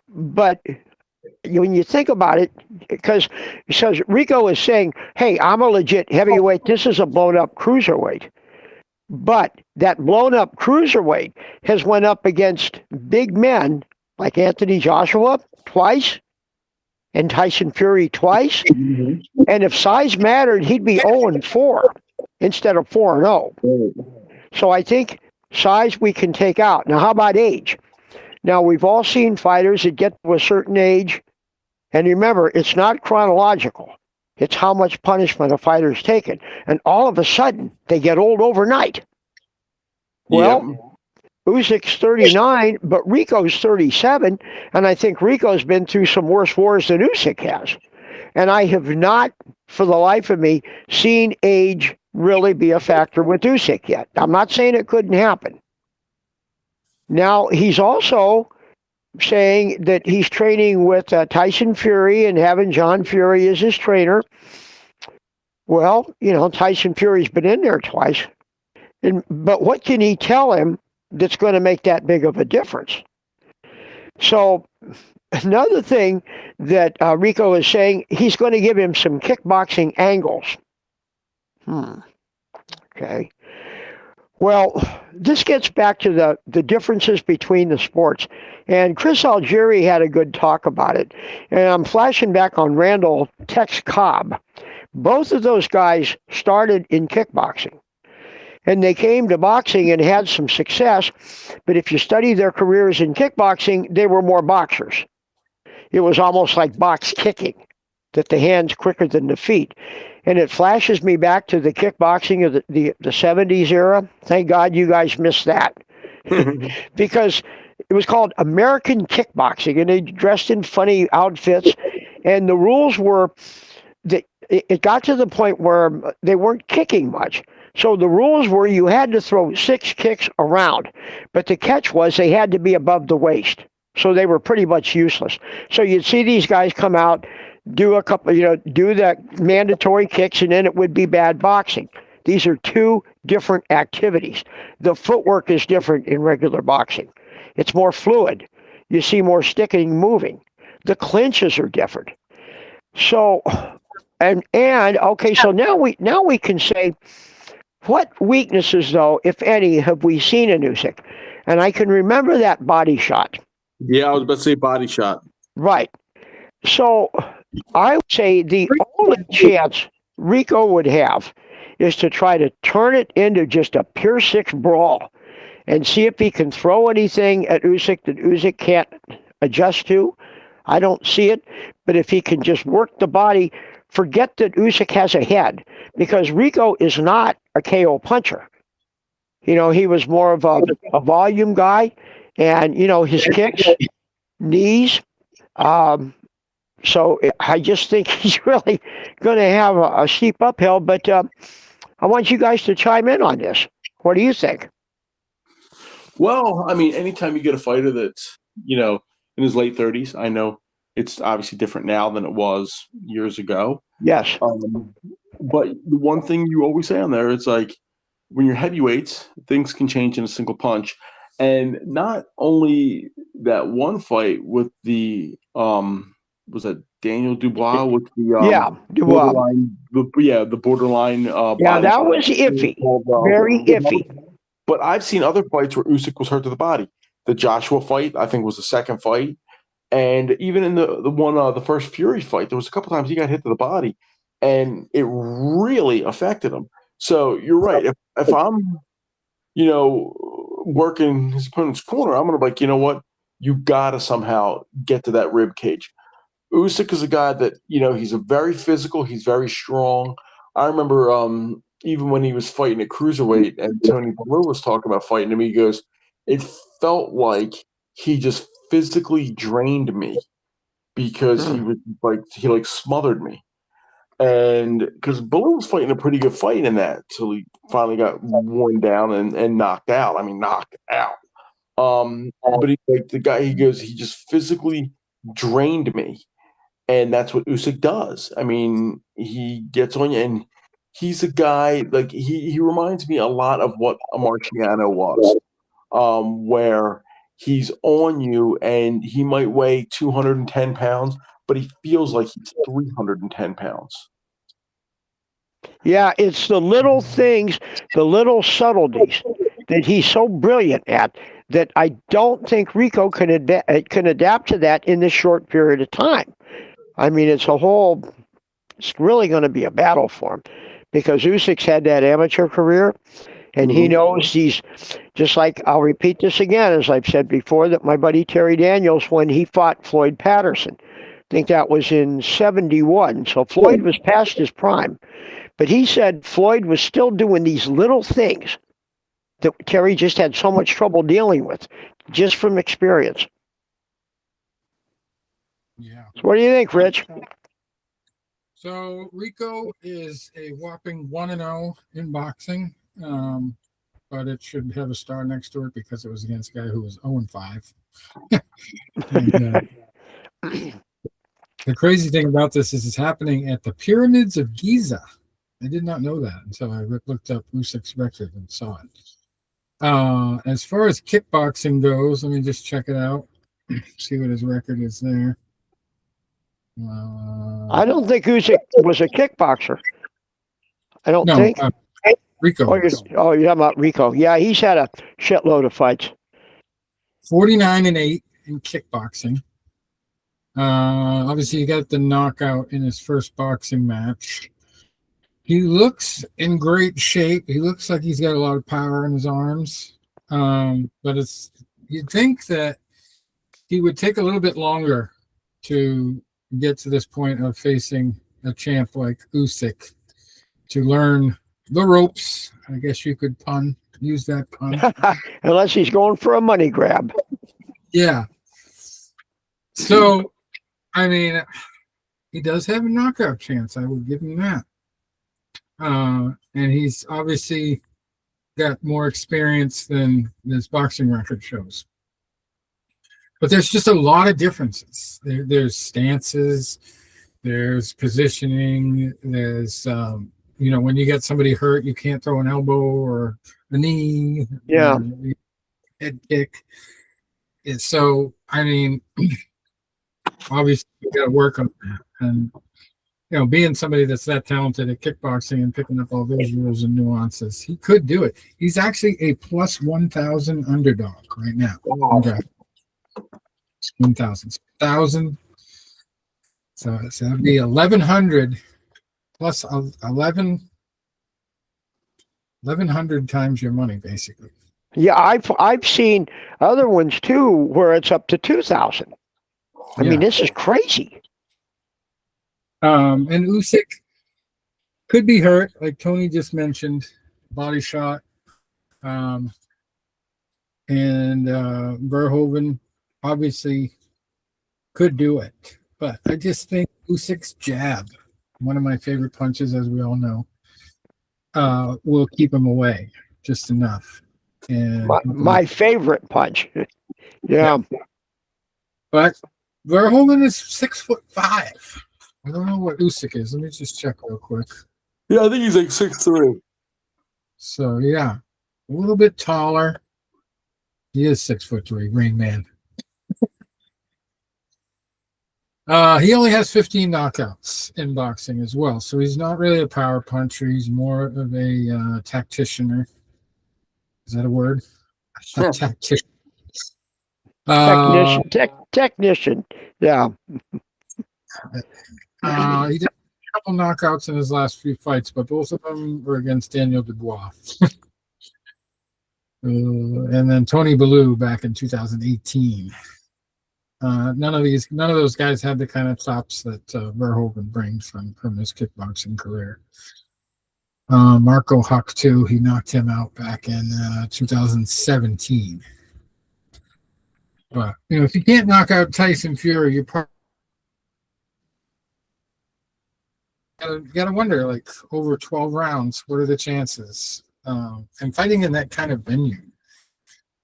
But when you think about it, because Rico is saying, hey, I'm a legit heavyweight, this is a blown up cruiserweight. But that blown up cruiserweight has went up against big men like Anthony Joshua twice and Tyson Fury twice. Mm-hmm. And if size mattered, he'd be 0-4 instead of 4-0. So I think size we can take out. Now, how about age? Now, we've all seen fighters that get to a certain age. And remember, it's not chronological. It's how much punishment a fighter's taken. And all of a sudden, they get old overnight. Well, Usyk's 39, but Rico's 37. And I think Rico's been through some worse wars than Usyk has. And I have not, for the life of me, seen age really be a factor with Usyk yet. I'm not saying it couldn't happen. Now, he's also saying that he's training with Tyson Fury and having John Fury as his trainer. Well, Tyson Fury's been in there twice. But what can he tell him that's going to make that big of a difference? So another thing that Rico is saying, he's going to give him some kickboxing angles. Okay. Well, this gets back to the differences between the sports. And Chris Algieri had a good talk about it. And I'm flashing back on Randall Tex Cobb. Both of those guys started in kickboxing. And they came to boxing and had some success. But if you study their careers in kickboxing, they were more boxers. It was almost like box kicking, that the hand's quicker than the feet. And it flashes me back to the kickboxing of the 70s era. Thank God you guys missed that. Because it was called American kickboxing, and they dressed in funny outfits. And the rules were that it got to the point where they weren't kicking much. So the rules were you had to throw 6 kicks around. But the catch was they had to be above the waist. So they were pretty much useless. So you'd see these guys come out, do a couple, do the mandatory kicks, and then it would be bad boxing. These are two different activities. The footwork is different in regular boxing. It's more fluid. You see more sticking, moving. The clinches are different. So, and okay, so now we can say, what weaknesses, though, if any, have we seen in Usyk? And I can remember that body shot. Yeah, I was about to say body shot. Right. So I would say the only chance Rico would have is to try to turn it into just a pure 6 brawl and see if he can throw anything at Usyk that Usyk can't adjust to. I don't see it. But if he can just work the body, forget that Usyk has a head, because Rico is not a KO puncher. He was more of a volume guy, and, his kicks, knees. So I just think he's really going to have a steep uphill. But I want you guys to chime in on this. What do you think? Well, I mean, anytime you get a fighter that's, in his late 30s, I know it's obviously different now than it was years ago. Yes. But the one thing you always say on there is like, when you're heavyweights, things can change in a single punch. And not only that one fight with the was that Daniel Dubois with the Dubois. the borderline body that shot. was iffy. Very iffy. But I've seen other fights where Usyk was hurt to the body. The Joshua fight, I think, was the second fight. And even in the first Fury fight, there was a couple times he got hit to the body, and it really affected him. So you're right. If I'm, working his opponent's corner, I'm going to be like, you know what? You got to somehow get to that rib cage. Usyk is a guy that, he's a very physical. He's very strong. I remember even when he was fighting at cruiserweight and Tony Penecale was talking about fighting him, he goes, it felt like he just physically drained me because he was he smothered me. And because Bellew was fighting a pretty good fight in that till he finally got worn down and knocked out. I mean, knocked out. But he goes, he just physically drained me. And that's what Usyk does. I mean, he gets on you, and he's a guy, he reminds me a lot of what a Marciano was, where he's on you, and he might weigh 210 pounds, but he feels like he's 310 pounds. Yeah, it's the little things, the little subtleties that he's so brilliant at that I don't think Rico can adapt to that in this short period of time. I mean, it's really going to be a battle for him because Usyk's had that amateur career, and he knows he's just like, I'll repeat this again, as I've said before, that my buddy Terry Daniels, when he fought Floyd Patterson, I think that was in 71. So Floyd was past his prime. But he said Floyd was still doing these little things that Terry just had so much trouble dealing with, just from experience. Yeah. So what do you think, Rich? So Rico is a whopping 1-0 in boxing, but it should have a star next to it because it was against a guy who was 0-5. The crazy thing about this is it's happening at the Pyramids of Giza. I did not know that until I looked up Usyk's record and saw it. As far as kickboxing goes, let me just check it out, see what his record is there. I don't think Usyk was a kickboxer. I don't think. Rico. You're talking about Rico. Yeah, he's had a shitload of fights. 49-8 in kickboxing. Obviously, he got the knockout in his first boxing match. He looks in great shape. He looks like he's got a lot of power in his arms. But you'd think that he would take a little bit longer to get to this point of facing a champ like Usyk to learn the ropes. I guess you could use that pun. Unless he's going for a money grab. Yeah. So, I mean, he does have a knockout chance. I would give him that. And he's obviously got more experience than his boxing record shows. But there's just a lot of differences. There's stances, there's positioning, there's, when you get somebody hurt, you can't throw an elbow or a knee, head kick. So, I mean, obviously, you got to work on that. And, being somebody that's that talented at kickboxing and picking up all those rules and nuances, he could do it. He's actually a plus 1,000 underdog right now. Okay. 1,000. So that'd be 1,100 plus 1,100 times your money, basically. Yeah, I've seen other ones too where it's up to 2,000. I mean, this is crazy. And Usyk could be hurt, like Tony just mentioned, body shot. And Verhoeven obviously could do it. But I just think Usyk's jab, one of my favorite punches, as we all know, will keep him away just enough. And my favorite punch. Yeah. But Verhoeven is 6'5". I don't know what Usyk is. Let me just check real quick. Yeah, I think he's like 6'3". So yeah, a little bit taller. He is 6'3", Rain Man. He only has 15 knockouts in boxing as well, so he's not really a power puncher. He's more of a tacticianer. Is that a word? Tactician. Technician. Yeah. He did a couple knockouts in his last few fights, but both of them were against Daniel Dubois. And then Tony Bellew back in 2018. None of those guys had the kind of chops that Verhoeven brings from his kickboxing career. Marco Huck too. He knocked him out back in 2017. But if you can't knock out Tyson Fury, you gotta wonder, like, over 12 rounds, what are the chances? And fighting in that kind of venue,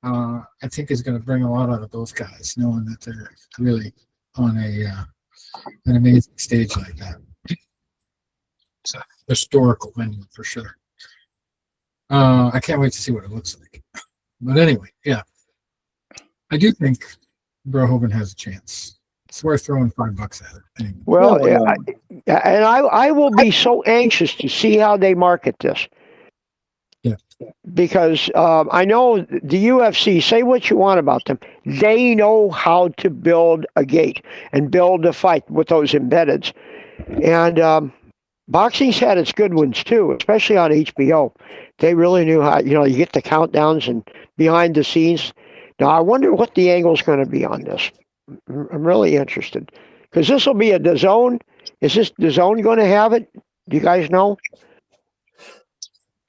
I think is going to bring a lot out of those guys, knowing that they're really on an amazing stage like that. It's a historical venue for sure. I can't wait to see what it looks like. But anyway, yeah, I do think Verhoeven has a chance. It's worth throwing $5 at it. Anyway. Well, and I will be so anxious to see how they market this. Yeah. Because I know the UFC, say what you want about them, they know how to build a gate and build a fight with those embeddeds. And boxing's had its good ones too, especially on HBO. They really knew how, you get the countdowns and behind the scenes. Now, I wonder what the angle's going to be on this. I'm really interested. Because this will be a DAZN. Is this DAZN going to have it? Do you guys know?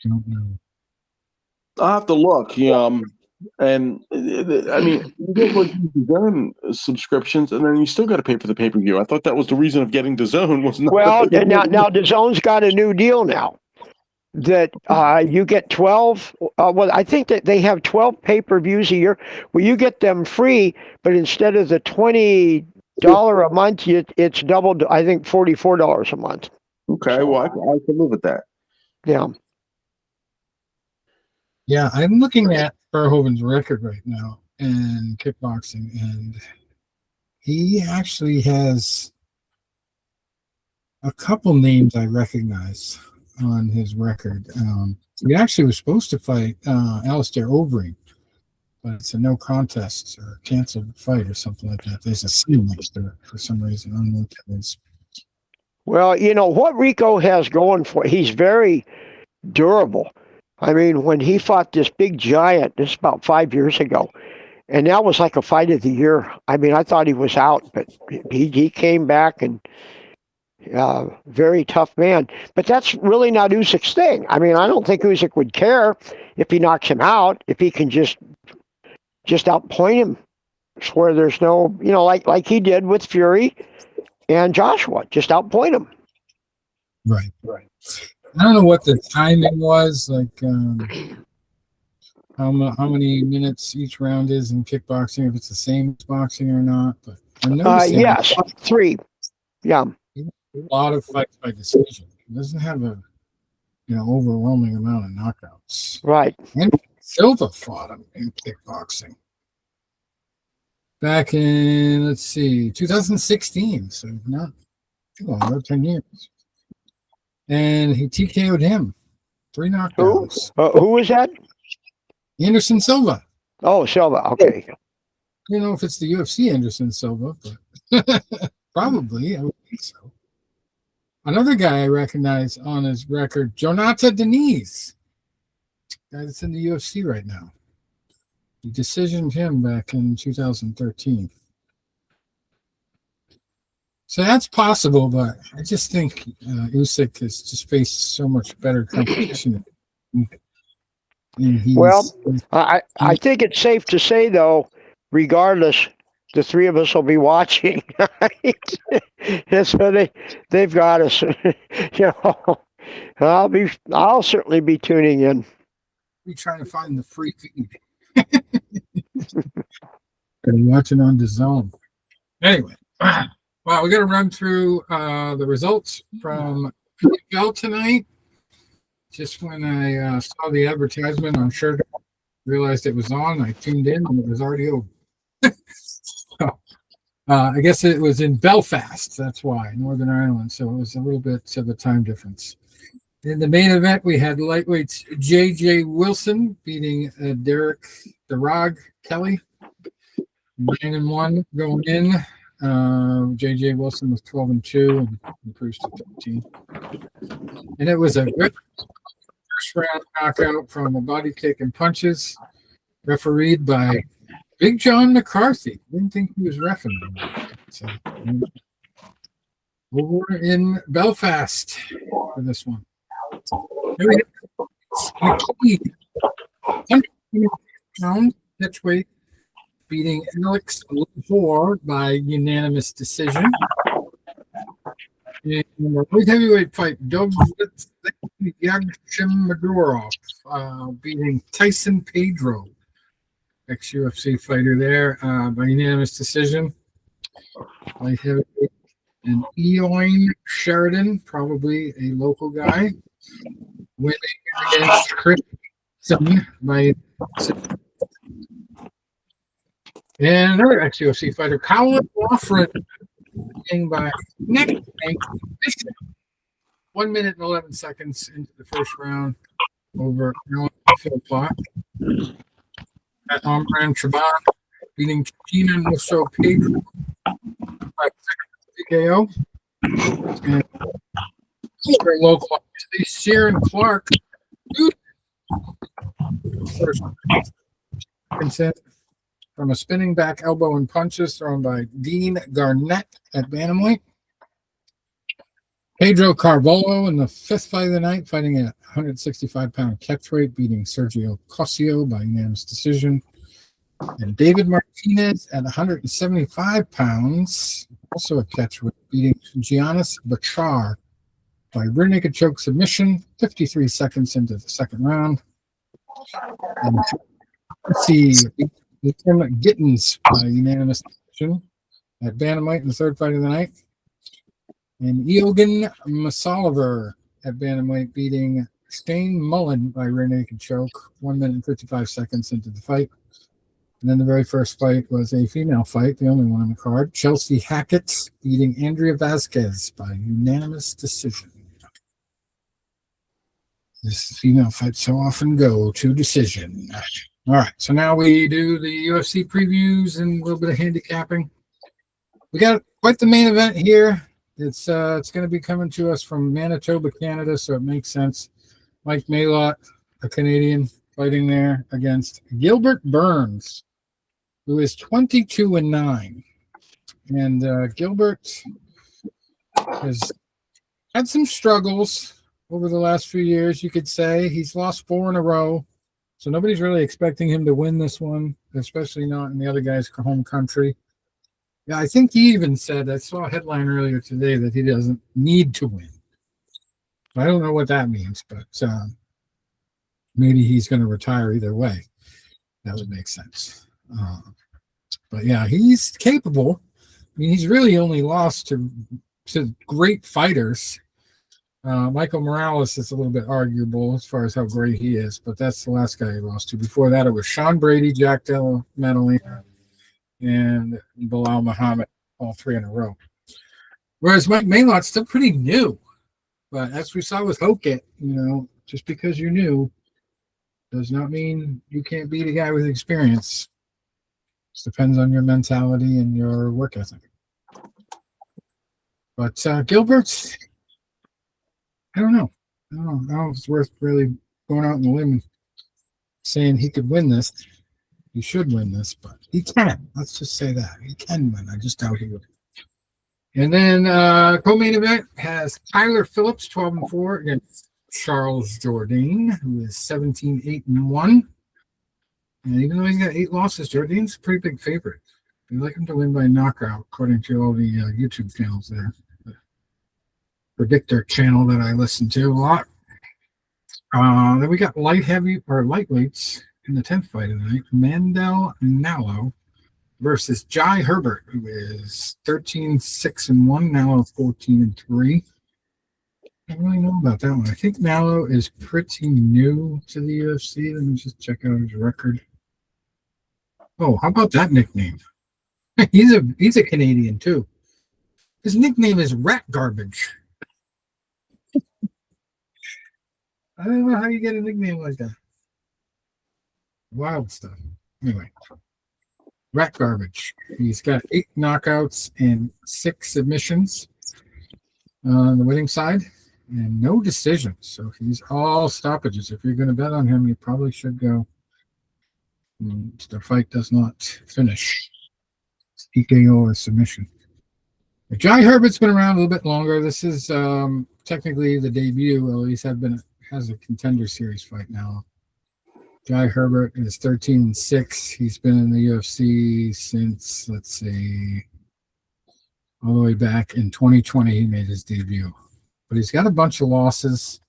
Don't know. I'll have to look. And I mean, you get like DAZN subscriptions, and then you still got to pay for the pay-per-view. I thought that was the reason of getting DAZN. Was not well, now DAZN's got a new deal now. That you get 12. Well, I think that they have 12 pay-per-views a year. Well, you get them free, but instead of the $20 a month, it's doubled. I think $44 a month. Okay, well, I can live with that. Yeah. Yeah, I'm looking at Verhoeven's record right now in kickboxing, and he actually has a couple names I recognize on his record. He actually was supposed to fight Alistair Overeem, but it's a no contest or canceled fight or something like that. There's a Seamaster for some reason. I don't know what that is. Well, what Rico has going for, he's very durable. I mean, when he fought this big giant, this is about 5 years ago, and that was like a fight of the year. I mean, I thought he was out, but he came back and very tough man. But that's really not Usyk's thing. I mean, I don't think Usyk would care if he knocks him out, if he can just outpoint him, where there's no, like he did with Fury and Joshua, just outpoint him. Right. I don't know what the timing was, like how many minutes each round is in kickboxing, if it's the same as boxing or not. But yes, 3. Yeah. A lot of fights by decision. He doesn't have a overwhelming amount of knockouts. Right. And Silva fought him in kickboxing back in 2016, so not too long, 10 years. And he TKO'd him. 3 knockouts. Who was that? Anderson Silva. Oh, Silva. Okay. I don't know if it's the UFC Anderson Silva, but probably. I would think so. Another guy I recognize on his record, Jonata Deniz. Guy that's in the UFC right now. He decisioned him back in 2013. So that's possible, but I just think Usyk has just faced so much better competition. Well, I think it's safe to say, though, regardless, the 3 of us will be watching. Right? And so they've got us. I'll certainly be tuning in. Be trying to find the free feed. And watching on DAZN. Anyway, well, we got to run through the results from PFL tonight. just when I saw the advertisement on Shirt, realized it was on. I tuned in and it was already over. So, I guess it was in Belfast. That's why, Northern Ireland. So it was a little bit of a time difference. In the main event, we had lightweights J.J. Wilson beating Derek Darag Kelly. 9-1 going in. J.J. Wilson was 12-2 and improves to 13. And it was a good first round knockout from a body kick and punches, refereed by Big John McCarthy. Didn't think he was reffing. So, over in Belfast for this one. Pound catchweight beating Alex Lahore by unanimous decision. In the light heavyweight fight, Yagshimadorov beating Tyson Pedro, ex-UFC fighter there, by unanimous decision. Light heavyweight, and Eoin Sheridan, probably a local guy, winning against Chris by and another ex-UFC fighter, Colin Wofford, winning by neck bishop. 1 minute and 11 seconds into the first round over Phil Plot. At Omran Chaban beating Tina Musso Pedro by TKO. And super local, obviously, Sharon Clark. First consent from a spinning back elbow and punches thrown by Dean Garnett at bantamweight. Pedro Carvalho in the fifth fight of the night, fighting at 165-pound catchweight, beating Sergio Cosio by unanimous decision. And David Martinez at 175 pounds, also a catchweight, beating Giannis Bachar by rear naked choke submission, 53 seconds into the second round. And let's see, Tim Gittins by unanimous decision at bantamweight in the third fight of the night. And Eogan Masoliver at bantamweight beating Shane Mullen by rear naked choke, 1 minute and 55 seconds into the fight. And then the very first fight was a female fight, the only one on the card. Chelsea Hackett beating Andrea Vasquez by unanimous decision. This female fight so often go to decision. All right, so now we do the UFC previews and a little bit of handicapping. We got quite the main event here. It's going to be coming to us from Manitoba, Canada, so it makes sense. Mike Maylott, a Canadian, fighting there against Gilbert Burns, who is 22-9. And Gilbert has had some struggles over the last few years, you could say. He's lost 4 in a row, so nobody's really expecting him to win this one, especially not in the other guy's home country. Yeah, I think he even said, I saw a headline earlier today that he doesn't need to win. I don't know what that means, but maybe he's going to retire either way. That would make sense. But yeah, he's capable. I mean, he's really only lost to great fighters. Michael Morales is a little bit arguable as far as how great he is, but that's the last guy he lost to. Before that, it was Sean Brady, Jack Della Maddalena, and Bilal Muhammad, all 3 in a row. Whereas Mike Maylott's still pretty new. But as we saw with Hokit, just because you're new does not mean you can't beat a guy with experience. It depends on your mentality and your work ethic. But Gilbert's, I don't know. I don't know if it's worth really going out on the limb saying he could win this. He should win this, but he can. Let's just say that. He can win. I just doubt he would. And then co-main event has Tyler Phillips, 12-4, against Charles Jourdain, who is 17-8-1. And even though he's got 8 losses, Jourdain's a pretty big favorite. They like him to win by knockout, according to all the YouTube channels there. The Predictor channel that I listen to a lot. Then we got lightweights in the 10th fight of the night. Mandel Nallo versus Jai Herbert, who is 13-6-1, Nallo 14-3. I don't really know about that one. I think Mallow is pretty new to the UFC. Let me just check out his record. Oh, how about that nickname? He's a Canadian too. His nickname is Rat Garbage. I don't know how you get a nickname like that. Wild stuff. Anyway, Rat Garbage. He's got 8 knockouts and 6 submissions on the winning side, and no decisions. So he's all stoppages. If you're going to bet on him, you probably should go. The fight does not finish. TKO or submission. Jai Herbert's been around a little bit longer. This is technically the debut. Well, he's has a Contender Series fight now. Jai Herbert is 13-6. He's been in the UFC since, let's see, all the way back in 2020. He made his debut, but he's got a bunch of losses.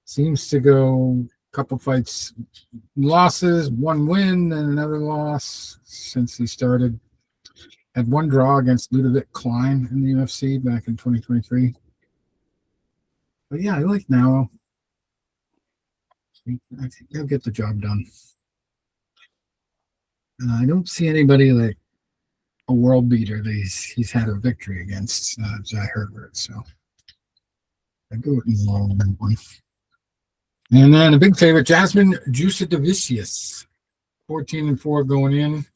Seems to go a couple fights, losses, 1 win, and another loss since he started. Had 1 draw against Ludovic Klein in the UFC back in 2023. But yeah, I like Nao. I think he'll get the job done. I don't see anybody like a world beater that he's had a victory against Jai Herbert. So I go with Nao on that one. And then a big favorite, Jasmine Jusadavicius, 14-4 going in.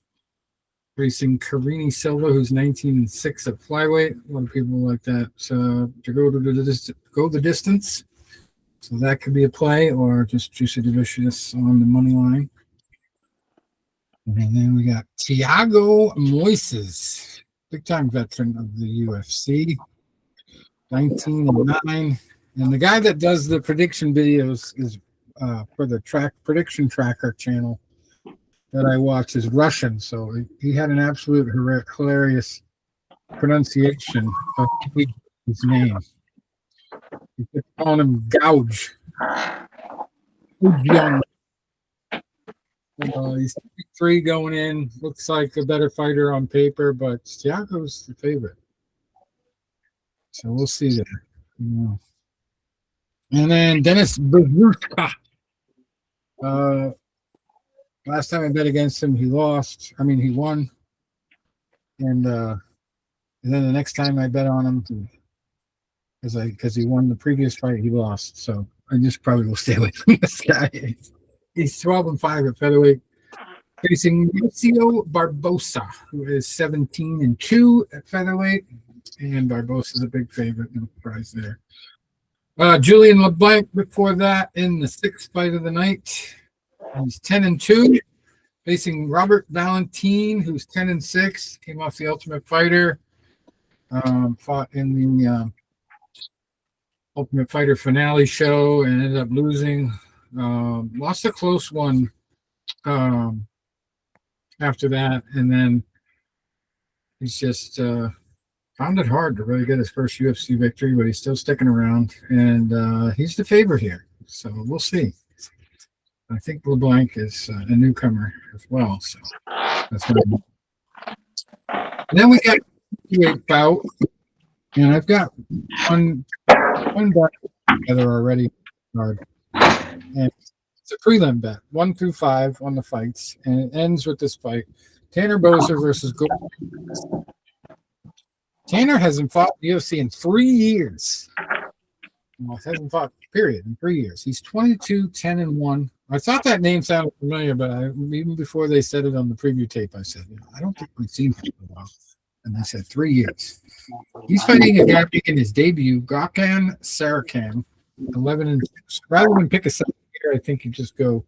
Racing Karini Silva, who's 19-6 at flyweight. A lot of people like that to go the distance. So that could be a play, or just Juicy Delicious on the money line. And then we got Thiago Moises, big-time veteran of the UFC, 19-9. And the guy that does the prediction videos is for the prediction tracker channel that I watch is Russian, so he had an absolute hilarious pronunciation of his name. He kept calling him Gouge. He's 3 going in. Looks like a better fighter on paper, but Thiago's the favorite. So we'll see there. Yeah. And then Dennis Buzurka. Last time I bet against him, he lost. He won. And then the next time I bet on him, because he won the previous fight, he lost. So I just probably will stay away from this guy. He's 12-5 at featherweight, facing Lucio Barbosa, who is 17-2 at featherweight. And Barbosa's a big favorite. No surprise there. Julian LeBlanc before that in the 6th fight of the night. He's 10-2, facing Robert Valentin, who's 10-6. Came off the Ultimate Fighter, fought in the Ultimate Fighter finale show and ended up losing. Lost a close one after that, and then he's just found it hard to really get his first UFC victory, but he's still sticking around, and he's the favorite here. So we'll see. I think LeBlanc is a newcomer as well. So that's what and then we got the bout, and I've got one bet together already. And it's a prelim bet, 1 through 5 on the fights, and it ends with this fight: Tanner Boser versus Gold. Tanner hasn't fought UFC in 3 years. Well, hasn't fought, period, in 3 years. He's 22-10-1. I thought that name sounded familiar, but even before they said it on the preview tape, I said, I don't think we've seen him in a while. And they said 3 years. He's fighting a guy making his debut, Gokhan Sarakan, 11-6. Rather than pick a second here, I think you just go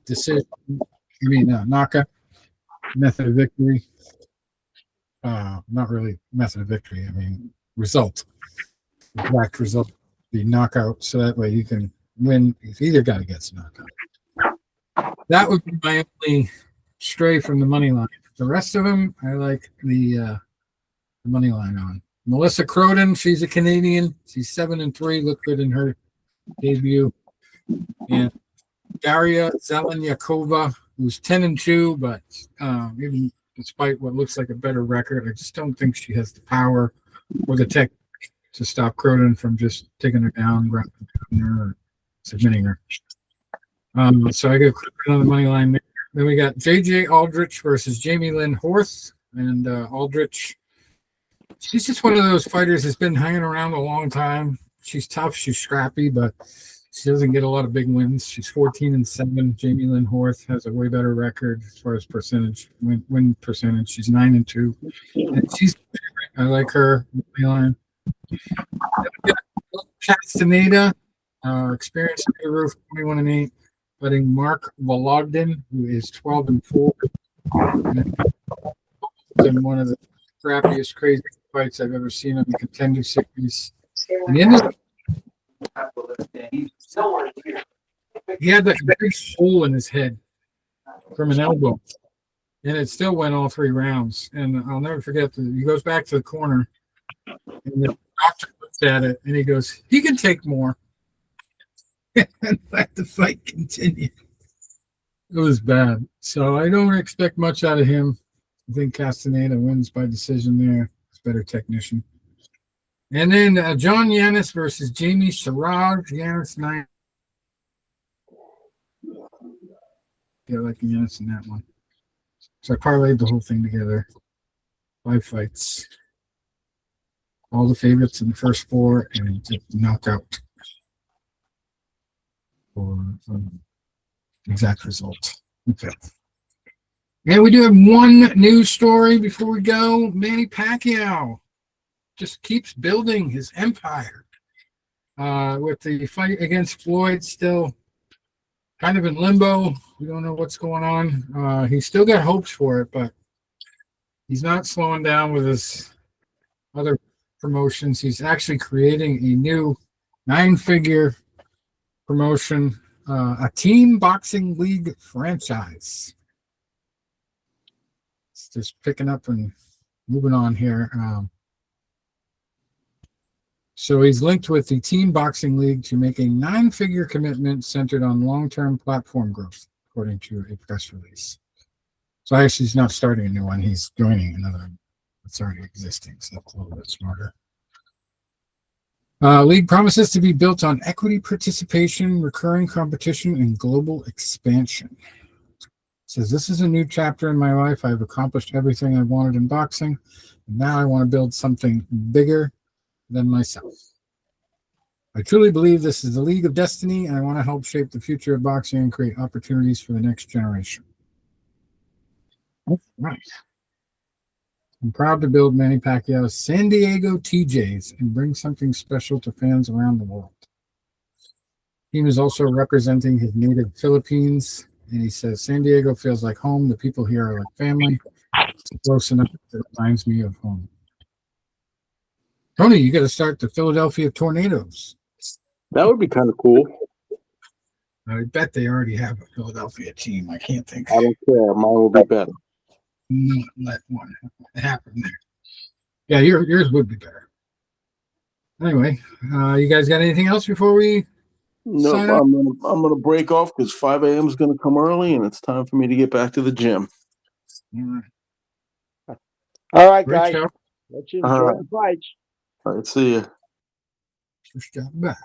decision. Knockout, method of victory. Not really method of victory. Result. Exact result. The knockout, so that way you can win if either guy gets knocked out. That would be my only stray from the money line. The rest of them, I like the money line on. Melissa Croden, she's a Canadian. She's 7-3, looked good in her debut. And Daria Zeleniakova, who's 10-2, but even despite what looks like a better record, I just don't think she has the power or the tech to stop Cronin from just taking her down, grabbing her, or submitting her. So I go Cronin on the money line there. Then we got J.J. Aldrich versus Jamie Lynn Horth. And Aldrich, she's just one of those fighters that's been hanging around a long time. She's tough, she's scrappy, but she doesn't get a lot of big wins. She's 14-7. Jamie Lynn Horth has a way better record as far as percentage, win percentage. She's 9-2. And she's I like her. Castaneda, experience in the roof, 21-8, fighting Mark Vologden, who is 12-4. And one of the crappiest, crazy fights I've ever seen on the Contender Series. And he ended up, he had like a big hole in his head from an elbow, and it still went all 3 rounds. And I'll never forget that he goes back to the corner, and the doctor looks at it, and he goes, "He can take more." And let the fight continue. It was bad. So I don't expect much out of him. I think Castaneda wins by decision there. He's a better technician. And then John Yanis versus Jamie Siraj. Yanis 9. Yeah, I like Yanis in that one. So I parlayed the whole thing together. 5 fights. All the favorites in the first 4 and just knockout for exact result. Okay. And we do have one news story before we go. Manny Pacquiao just keeps building his empire. With the fight against Floyd still kind of in limbo. We don't know what's going on. He's still got hopes for it, but he's not slowing down with his other promotions. He's actually creating a new 9-figure promotion, a team boxing league franchise. It's just picking up and moving on here. So he's linked with the Team Boxing League to make a 9-figure commitment centered on long-term platform growth, according to a press release. So actually, he's not starting a new one. He's joining another one that's already existing, so that's a little bit smarter. League promises to be built on equity participation, recurring competition, and global expansion. It says, "This is a new chapter in my life. I've accomplished everything I wanted in boxing, and now I want to build something bigger than myself. I truly believe this is the League of Destiny, and I want to help shape the future of boxing and create opportunities for the next generation." That's nice. "I'm proud to build Manny Pacquiao's San Diego TJs and bring something special to fans around the world. The team is also representing his native Philippines, and he says, San Diego feels like home. The people here are like family. It's close enough that it reminds me of home. Tony, you got to start the Philadelphia Tornadoes." That would be kind of cool. I bet they already have a Philadelphia team. I can't think. I don't care. Mine will be better. Not let one happen there. Yeah, yours would be better. Anyway, you guys got anything else before we No, sign up? I'm gonna break off because 5 a.m. is gonna come early, and it's time for me to get back to the gym. All right, Great guys. show. Let's enjoy the fights. All right, see ya. Just got back.